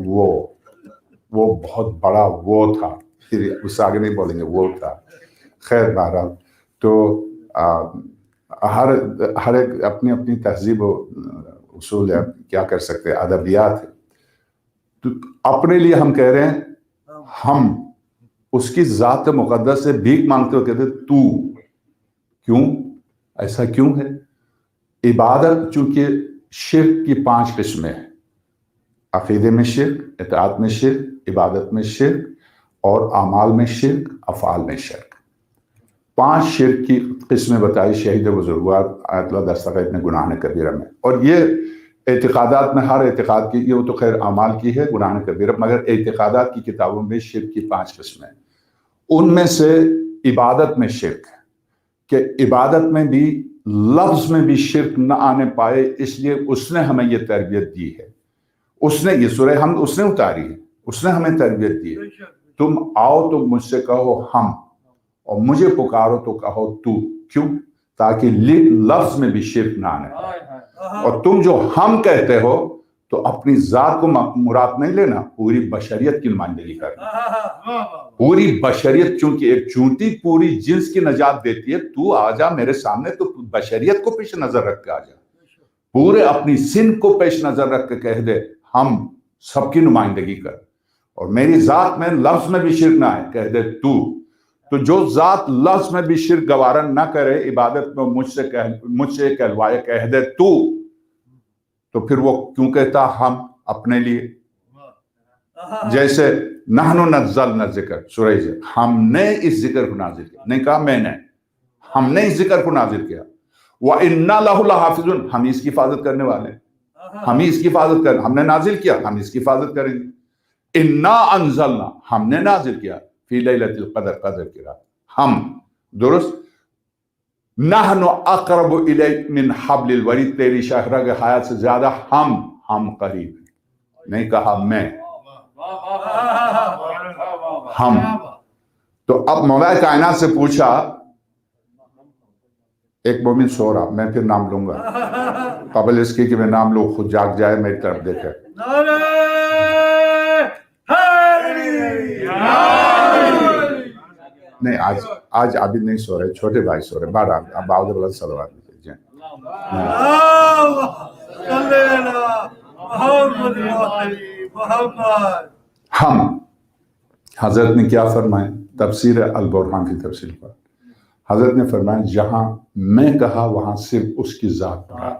D: وہ بہت بڑا وہ تھا، پھر اس سے آگے نہیں بولیں گے، وہ تھا. خیر بہرحال، تو ہر ایک اپنی اپنی تہذیب و اصول ہے، کیا کر سکتے ہیں، ادبیات ہے. تو اپنے لیے ہم کہہ رہے ہیں ہم. اس کی ذات مقدس سے بھیک مانگتے ہو کہتے تو. کیوں؟ ایسا کیوں ہے؟ عبادت چونکہ شرک کی 5 قسمیں ہیں. عقیدے میں شرک، اطاعت میں شرک، عبادت میں شرک، اور اعمال میں شرک، افعال میں شرک. 5 شرک کی قسمیں بتائی شہید بزرگوار آیت اللہ دستگیر نے گناہ کبیرہ میں. اور یہ اعتقادات میں ہر اعتقاد کی، یہ تو خیر اعمال کی ہے گناہ کبیرہ، مگر اعتقادات کی کتابوں میں شرک کی 5 قسمیں. ان میں سے عبادت میں شرک ہے، کہ عبادت میں بھی لفظ میں بھی شرک نہ آنے پائے، اس لیے اس نے ہمیں یہ تربیت دی ہے. اس نے یہ سورہ ہم اس نے اتاری ہے، اس نے ہمیں تربیت دی ہے. تم آؤ تو مجھ سے کہو ہم، اور مجھے پکارو تو کہو تو. کیوں؟ تاکہ لفظ میں بھی شرک نہ آنے پائے. اور تم جو ہم کہتے ہو تو اپنی ذات کو مراد نہیں لینا، پوری بشریت کی نمائندگی کرنا. پوری بشریت، چونکہ ایک چونٹی پوری جنس کی نجات دیتی ہے. تو آ جا میرے سامنے، تو بشریت کو پیش نظر رکھ کے آ جا. پورے اپنی سن کو پیش نظر رکھ کے کہہ دے ہم سب کی نمائندگی کر، اور میری ذات میں لفظ میں بھی شرک نہ آئے، کہہ دے تو. تو جو ذات لفظ میں بھی شرک گوارا نہ کرے، عبادت میں مجھ سے کہلوائے، کہہ دے تو پھر وہ کیوں کہتا ہم اپنے لیے؟ جیسے نحن نزلنا الذکر، سورہ ذکر، ہم نے اس ذکر کو نازل کیا. نہیں کہا میں نے، ہم نے اس ذکر کو نازل کیا. وَإِنَّا لَهُ لَحَافِظُونَ، ہم اس کی حفاظت کرنے والے ہیں. ہم اس کی حفاظت کریں، ہم نے نازل کیا، ہم اس کی حفاظت کریں گے. اِنَّا أَنزَلْنَا، ہم نے نازل کیا، فی لیلۃ القدر، قدر کی رات. ہم، درست. نحن اقرب الیک من حبل الورید، تیری شاخرہ حیات سے زیادہ ہم قریب ہیں. نہیں کہا میں، ہم. تو اب مولا کائنات سے پوچھا، ایک مومن سو رہا، میں پھر نام لوں گا قبل اس کی کہ میں نام لوں، خود جاگ جائے میری طرف دیکھے. نہیں آج عابد نہیں سو رہے، چھوٹے بھائی سو رہے. بار اب آؤ بلند صلوات دیجیے. ہم، حضرت نے کیا فرمائے؟ تفسیر البرہان کی تفسیر پر حضرت نے فرمایا جہاں میں کہا وہاں صرف اس کی ذات مراد،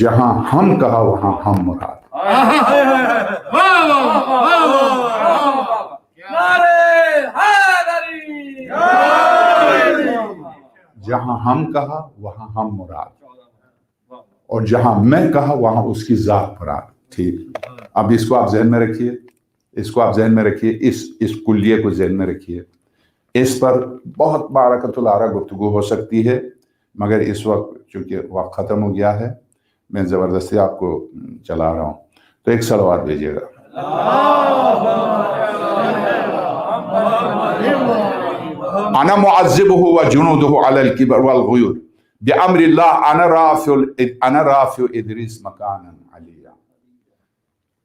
D: جہاں ہم کہا وہاں ہم مراد. جہاں ہم کہا وہاں ہم مراد، اور جہاں میں کہا وہاں اس کی ذات مراد. ٹھیک، اب اس کو آپ ذہن میں رکھیے، اس کو آپ ذہن میں رکھیے، اس کلیے کو ذہن میں رکھیے. اس پر بہت بارکۃ العرا گفتگو ہو سکتی ہے، مگر اس وقت چونکہ وقت ختم ہو گیا ہے، میں زبردستی آپ کو چلا رہا ہوں. تو ایک صلوات بھیجیے گا. انا معذبہ وجنودہ علی الکبر والغیور بامر اللہ انا رافع ادریس مکانا علیا.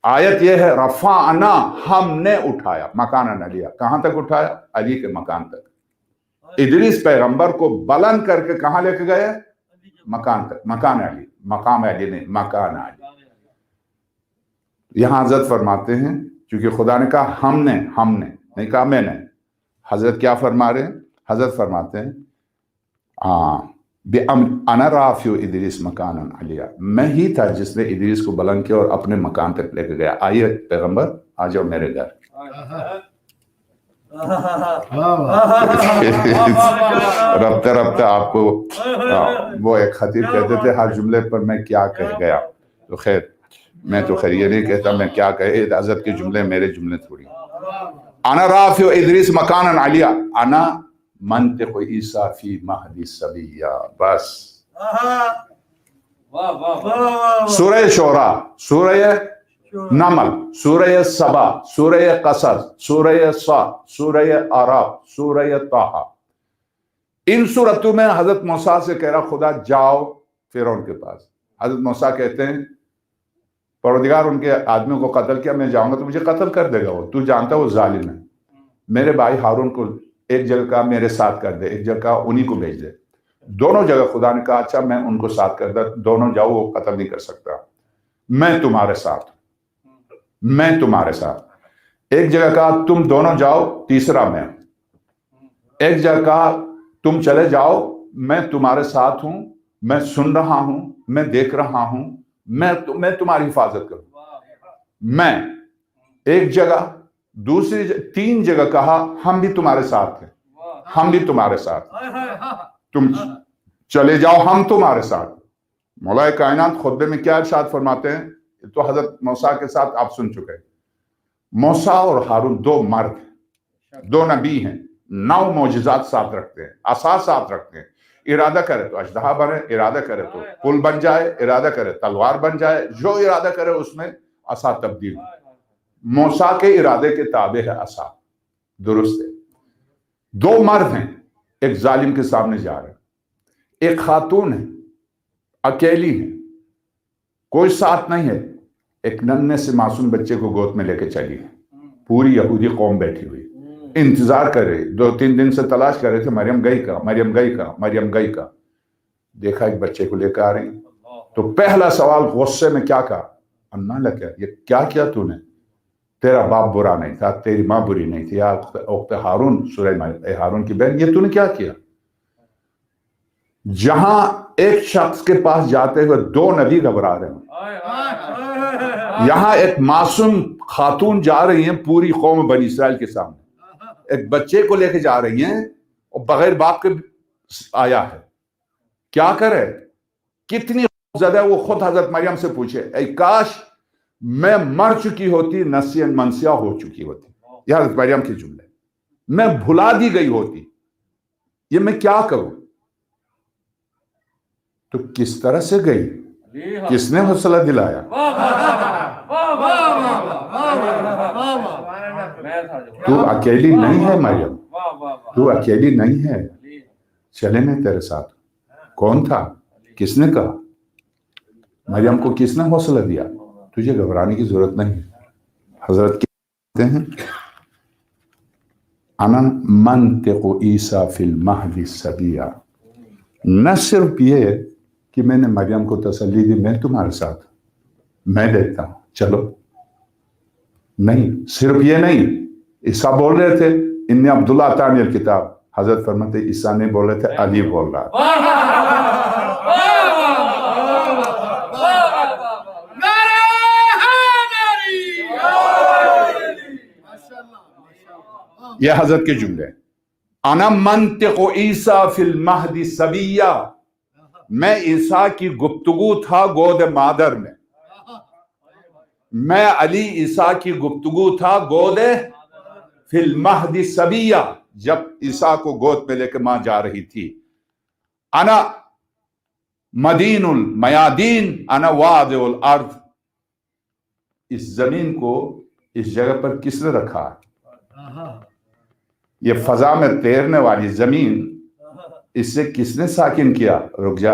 D: آیت یہ ہے رفعنا، ہم نے اٹھایا، مکان علیہ، کہاں تک اٹھایا؟ علی کے مکان تک۔ ادریس پیغمبر کو بلند کر کے کہاں لے کے گئے؟ مکان تک، مکان علی، مقام علی نہیں، مکان علی۔ یہاں حضرت فرماتے ہیں کیونکہ خدا نے کہا ہم نے نہیں کہا میں نے۔ حضرت کیا فرما رہے ہیں؟ حضرت فرماتے ہیں انا رافع ادریس مکانا علیہ، میں ہی تھا جس نے ادریس کو بلند کیا اور اپنے مکان تک لے کے گیا۔ آئیے پیغمبر آ جاؤ میرے گھر۔ ربتے ربتے آپ کو وہ ایک خطیب کہتے تھے ہر جملے پر میں کیا کہہ گیا، تو خیر میں تو خیر یہ نہیں کہتا میں کیا کہے، حضرت کے جملے میرے جملے تھوڑی۔ انا رافع ادریس مکانا علیہ، انا منطق عیسیٰ فی مہد صبیہ، بس۔ سورہ شعراء، سورہ نمل، سورہ سبا، سورہ قصص، سورہ صاد، سورہ اعراف، سورہ طٰہٰ، ان سورتوں میں حضرت موسیٰ سے کہہ رہا خدا جاؤ فرعون کے پاس۔ حضرت موسیٰ کہتے ہیں پروردگار ان کے آدمیوں کو قتل کیا، میں جاؤں گا تو مجھے قتل کر دے گا، وہ تو جانتا وہ ظالم ہے، میرے بھائی ہارون کو ایک جگہ کہا میرے ساتھ کر دے، ایک جگہ کہا انہی کو بھیج دے، دونوں جگہ خدا نے کہا اچھا میں ان کو ساتھ کر دے، دونوں جاؤ، وہ قتل نہیں کر سکتا، میں تمہارے ساتھ، میں تمہارے ساتھ۔ ایک جگہ کہا تم دونوں جاؤ، تیسرا میں۔ ایک جگہ کہا تم چلے جاؤ، میں تمہارے ساتھ ہوں، میں سن رہا ہوں، میں دیکھ رہا ہوں، میں تمہاری حفاظت کروں، میں۔ ایک جگہ، دوسری جگہ، تین جگہ کہا ہم بھی تمہارے ساتھ ہیں، ہم بھی تمہارے ساتھ، تم چلے جاؤ ہم تمہارے ساتھ۔ مولا کائنات خطبے میں کیا ارشاد فرماتے ہیں؟ تو حضرت موسیٰ کے ساتھ آپ سن چکے، موسیٰ اور ہارون دو مرد ہیں، دو نبی ہیں، 9 معجزات ساتھ رکھتے ہیں، عصا ساتھ رکھتے ہیں، ارادہ کرے تو اژدہا بنے، ارادہ کرے تو پل بن جائے، ارادہ کرے تلوار بن جائے، جو ارادہ کرے اس میں عصا تبدیل ہو۔ موسیٰ کے ارادے کے تابع ہے عصا، درست ہے۔ دو مرد ہیں، ایک ظالم کے سامنے جا رہے ہیں، ایک خاتون ہے، اکیلی ہے، کوئی ساتھ نہیں ہے، ایک ننھے سے معصوم بچے کو گود میں لے کے چلی ہے، پوری یہودی قوم بیٹھی ہوئی انتظار کر رہی، 2-3 دن سے تلاش کر رہے تھے مریم گئی کہاں، مریم گئی کہاں، مریم گئی کہاں۔ دیکھا ایک بچے کو لے کے آ رہی تو پہلا سوال غصے میں کیا کہا؟ انا لکا، یہ کیا تو نے؟ تیرا باپ برا نہیں تھا، تیری ماں بری نہیں تھی، یا اخت ہارون، سورہ ہارون کی بہن، یہ تو نے کیا کیا؟ جہاں ایک شخص کے پاس جاتے ہوئے 2 نبی گھبرا رہے ہیں، یہاں ایک معصوم خاتون جا رہی ہیں پوری قوم بنی اسرائیل کے سامنے، ایک بچے کو لے کے جا رہی ہیں اور بغیر باپ کے آیا ہے، کیا کرے؟ کتنی زیادہ وہ خود حضرت مریم سے پوچھے اے کاش میں مر چکی ہوتی، نسین منسیہ ہو چکی ہوتی، یہ حضرت مریم کی جملے، میں بھلا دی گئی ہوتی، یہ میں کیا کروں؟ تو کس طرح سے گئی؟ کس نے حوصلہ دلایا؟ تو اکیلی نہیں ہے مریم، تو اکیلی نہیں ہے، چلے میں تیرے ساتھ۔ کون تھا؟ کس نے کہا؟ مریم کو کس نے حوصلہ دیا؟ تجھے گھبرانے کی ضرورت نہیں ہے۔ حضرت کہتے ہیں انا منطق عیسیٰ فی المہد صبیہ، نہ صرف یہ کہ میں نے مریم کو تسلی دی میں تمہارے ساتھ، میں دیکھتا ہوں چلو، نہیں، صرف یہ نہیں، عیسیٰ بول رہے تھے انی عبداللہ اتانی الکتاب، حضرت فرماتے عیسیٰ نہیں بول رہے تھے، علی بول رہا تھا۔ یہ حضرت کے جملے، انا منطق عیسیٰ فی المہد صبیہ، میں عیسیٰ کی گفتگو تھا گود مادر میں، میں علی عیسیٰ کی گفتگو تھا گود فی المہد صبیہ، جب عیسیٰ کو گود میں لے کے ماں جا رہی تھی۔ انا مدین المیادین، انا واضع الارض، اس زمین کو اس جگہ پر کس نے رکھا؟ یہ فضا میں تیرنے والی زمین، اس سے کس نے ساکن کیا؟ رک جا،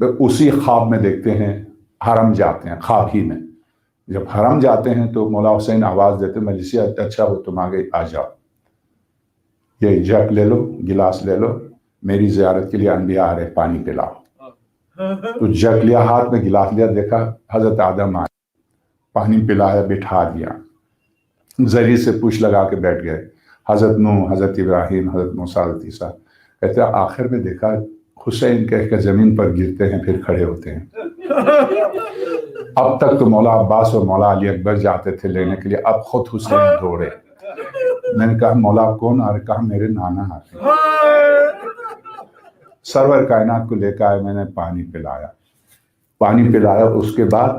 D: اسی خواب میں دیکھتے ہیں حرم جاتے ہیں، خواب ہی میں جب حرم جاتے ہیں تو مولا حسین آواز دیتے ہیں مجلسی اچھا ہو تم آگے آ جاؤ، یہ جگ لے لو، گلاس لے لو، میری زیارت کے لیے انبیاء آ رہے، پانی پلاؤ۔ تو جگ لیا ہاتھ میں، گلاس لیا، دیکھا حضرت آدم آئے، پانی پلایا، بٹھا دیا، زری سے پوچھ لگا کے بیٹھ گئے، حضرت نوح، حضرت ابراہیم، حضرت موسیٰ، حضرت عیسیٰ۔ کہتے ہیں آخر میں دیکھا حسین کہہ کے زمین پر گرتے ہیں پھر کھڑے ہوتے ہیں۔ اب تک تو مولا عباس اور مولا علی اکبر جاتے تھے لینے کے لیے، اب خود حسین دوڑے۔ میں نے کہا مولا کون آ رہے؟ کہا میرے نانا آ رہے۔ سرور کائنات کو لے کے آئے، میں نے پانی پلایا۔ اس کے بعد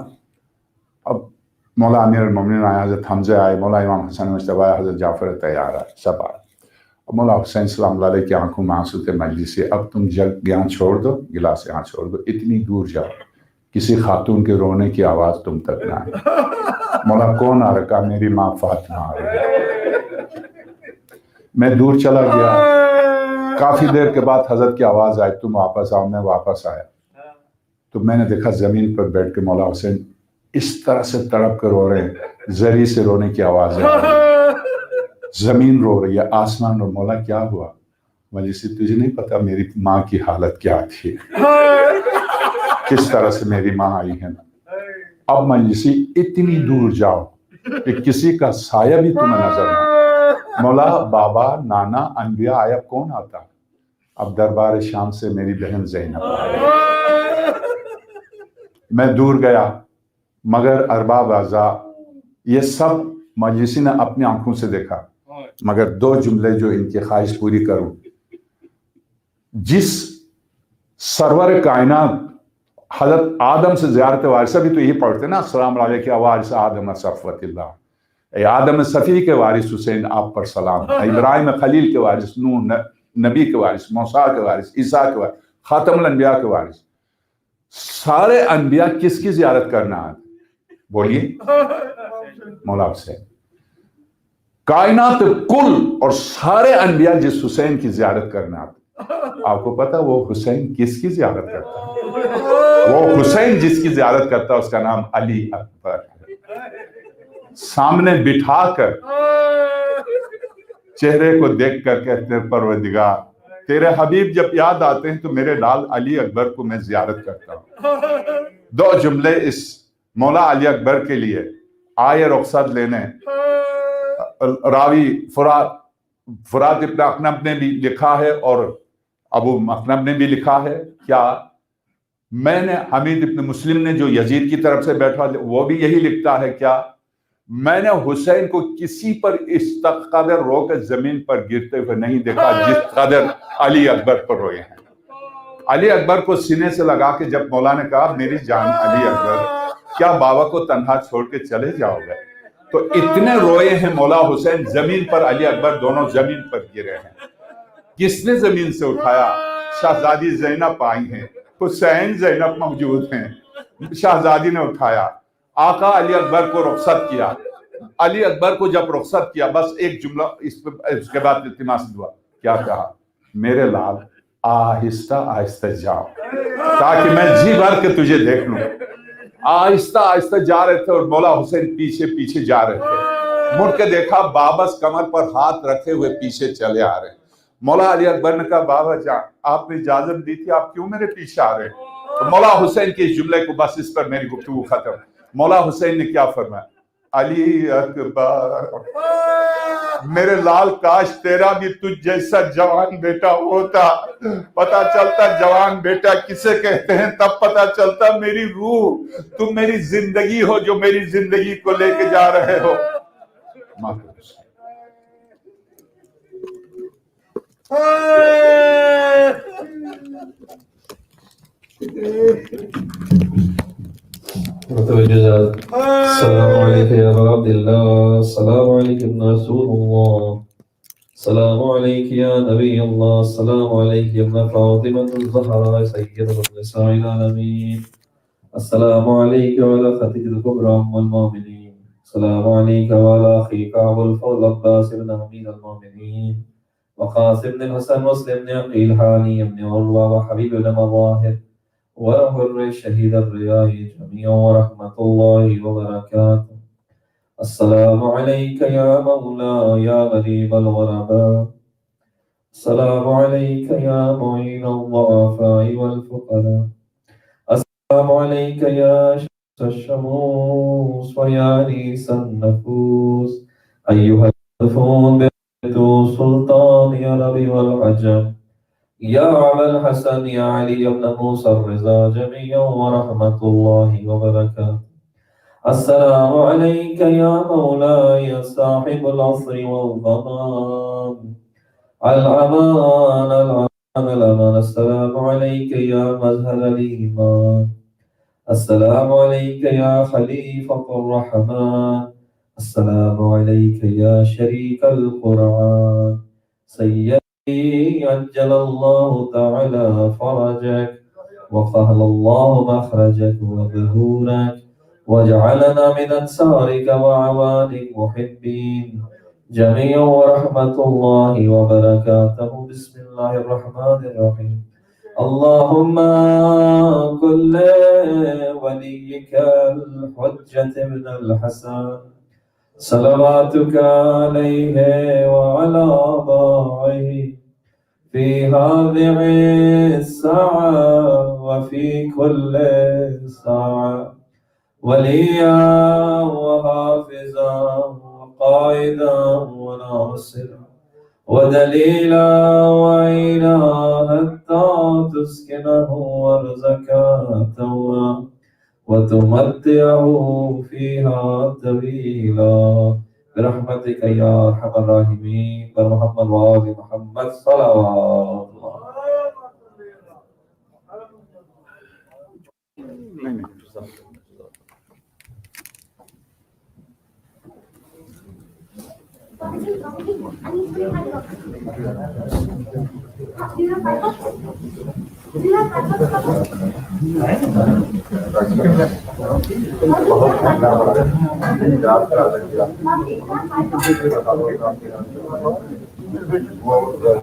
D: اب مولا امیر المومنین آئے، حضرت حمزہ آئے، مولا امام حسن مجتبی آئے، حضرت جعفر تیار آئے، سب آئے۔ اب مولا حسین سلام اللہ علیہ کی آنکھوں میں آنسو تھے، مجلس سے اب تم جگ یہاں چھوڑ دو، گلاس یہاں چھوڑ دو، اتنی دور جاؤ، کسی خاتون کے رونے کی آواز تم تک نہ آئے۔ مولا کون آ رہا؟ میری ماں فاطمہ آ رہی ہے۔ میں دور چلا گیا، کافی دیر کے بعد حضرت کی آواز آئی تم واپس آؤ۔ میں واپس آیا تو میں نے دیکھا زمین پر بیٹھ کے مولا حسین اس طرح سے تڑپ کر رو رہے ہیں، زری سے رونے کی آواز ہے، زمین رو رہی ہے، آسمان رو۔ مولا کیا ہوا؟ مجلسی تجھے نہیں پتا میری ماں کی حالت کیا تھی، کس طرح سے میری ماں آئی ہے۔ اب مجلسی اتنی دور جاؤ کہ کسی کا سایہ بھی تمہیں نظر نہ۔ مولا بابا نانا انبیاء آیا، کون آتا؟ اب دربار شام سے میری بہن زینب آئی۔ میں دور گیا مگر ارباب اعضاء یہ سب مجلسی نے اپنی آنکھوں سے دیکھا، مگر دو جملے جو ان کی خواہش پوری کروں۔ جس سرور کائنات حضرت آدم سے زیارت وارثہ بھی تو یہی پڑھتے نا، السلام علیکم یا وارث آدم صفوت اللہ، اے آدم صفی کے وارث حسین آپ پر سلام، اے ابراہیم خلیل کے وارث، نوح نبی کے وارث، موسیٰ کے وارث، عیسیٰ کے وارث، خاتم الانبیاء کے وارث۔ سارے انبیاء کس کی زیارت کرنا آتے؟ بولیے مولا حسین۔ کائنات کل اور سارے انبیاء جس حسین کی زیارت کرنا آتے، آپ کو پتا وہ حسین کس کی زیارت کرتا ہے؟ وہ حسین جس کی زیارت کرتا ہے اس کا نام علی اکبر ہے۔ سامنے بٹھا کر چہرے کو دیکھ کر کہتے ہیں پروردگار تیرے حبیب جب یاد آتے ہیں تو میرے لال علی اکبر کو میں زیارت کرتا ہوں۔ دو جملے اس مولا علی اکبر کے لیے آئے رخصت لینے۔ راوی فرات ابن اقنب نے بھی لکھا ہے اور ابو مخنب نے بھی لکھا ہے، کیا میں نے حمید ابن مسلم نے جو یزید کی طرف سے بیٹھا وہ بھی یہی لکھتا ہے، کیا میں نے حسین کو کسی پر اس قدر رو کے زمین پر گرتے ہوئے نہیں دیکھا جس قدر علی اکبر پر روئے ہیں۔ علی اکبر کو سینے سے لگا کے جب مولا نے کہا میری جان علی اکبر کیا بابا کو تنہا چھوڑ کے چلے جاؤ گے، تو اتنے روئے ہیں مولا حسین، زمین پر علی اکبر دونوں زمین پر گرے ہیں۔ کس نے زمین سے اٹھایا؟ شہزادی زینب آئی ہیں، حسین زینب موجود ہیں، شہزادی نے اٹھایا، آقا علی اکبر کو رخصت کیا۔ علی اکبر کو جب رخصت کیا بس ایک جملہ اس کے بعد التماس دعا، کیا کہا؟ میرے لال آہستہ آہستہ جاؤ تاکہ میں جی بھر کے تجھے دیکھ لوں۔ آہستہ آہستہ جا رہے تھے اور مولا حسین پیچھے پیچھے جا رہے تھے، مڑ کے دیکھا بابس کمر پر ہاتھ رکھے ہوئے پیچھے چلے آ رہے ہیں۔ مولا علی اکبر نے کہا بابا جان آپ نے اجازت دی تھی، آپ کیوں میرے پیچھے آ رہے ہیں؟ تو مولا حسین کے اس جملے کو بس اس پر میری گفتگو ختم۔ مولا حسین نے کیا فرمایا؟ علی اکبر میرے لال کاش تیرا بھی تجھ جیسا جوان بیٹا ہوتا، پتا چلتا جوان بیٹا کسے کہتے ہیں، تب پتا چلتا میری روح تم میری زندگی ہو جو میری زندگی کو لے کے جا رہے ہو۔
A: السلام علیکم یا ابا عبداللہ، السلام علیکم رسول اللہ، السلام علیکم یا نبی اللہ، السلام علیکم یا فاطمہ الزہرا سیدۃ النساء العالمین، السلام علیکم وعلی خدیجہ الکبریٰ ام المؤمنین، السلام علیکم وعلی اخیک ابو الفضل عباس بن امیر المؤمنین وقاسم بن الحسن مسلم بن عقیل حانی بن عروہ وحبیب بن مظاہر وبر شهيد الرياء جميعا ورحمة الله وبركاته. السلام عليك يا مولاي يا غريب الغرباء. السلام عليك يا معين الضعفاء والفقراء. السلام عليك يا شمس الشموس ويا أنيس النفوس أيها المدفون بيت سلطان يا ربي والعجم يا أبا الحسن يا علي بن موسى الرضا جميعا ورحمة الله وبركاته. السلام عليك يا مولاي صاحب العصر والضمان الأمان الأمان. السلام عليك يا مظهر الإيمان. السلام عليك يا خليفة الرحمن. السلام عليك يا شريك القرآن. سيدي عجل الله تعالى فرجك وفهل الله مخرجك وظهورك وجعلنا من أنصارك وعوانك محبين جميعا ورحمة الله وبركاته. بسم الله الرحمن الرحيم. اللهم كل وليك الحجة بن الحسن صلواتك عليه وعلى آبائه في هذه الساعة وفي كل ساعة وليا وحافظا وقائدا وناصرا ودليلا وعينا حتى تسكنه أرزك توا وتمتعه فيها طويلا برحمتك يا أرحم الراحمين. محمد وآل محمد صلوات الله.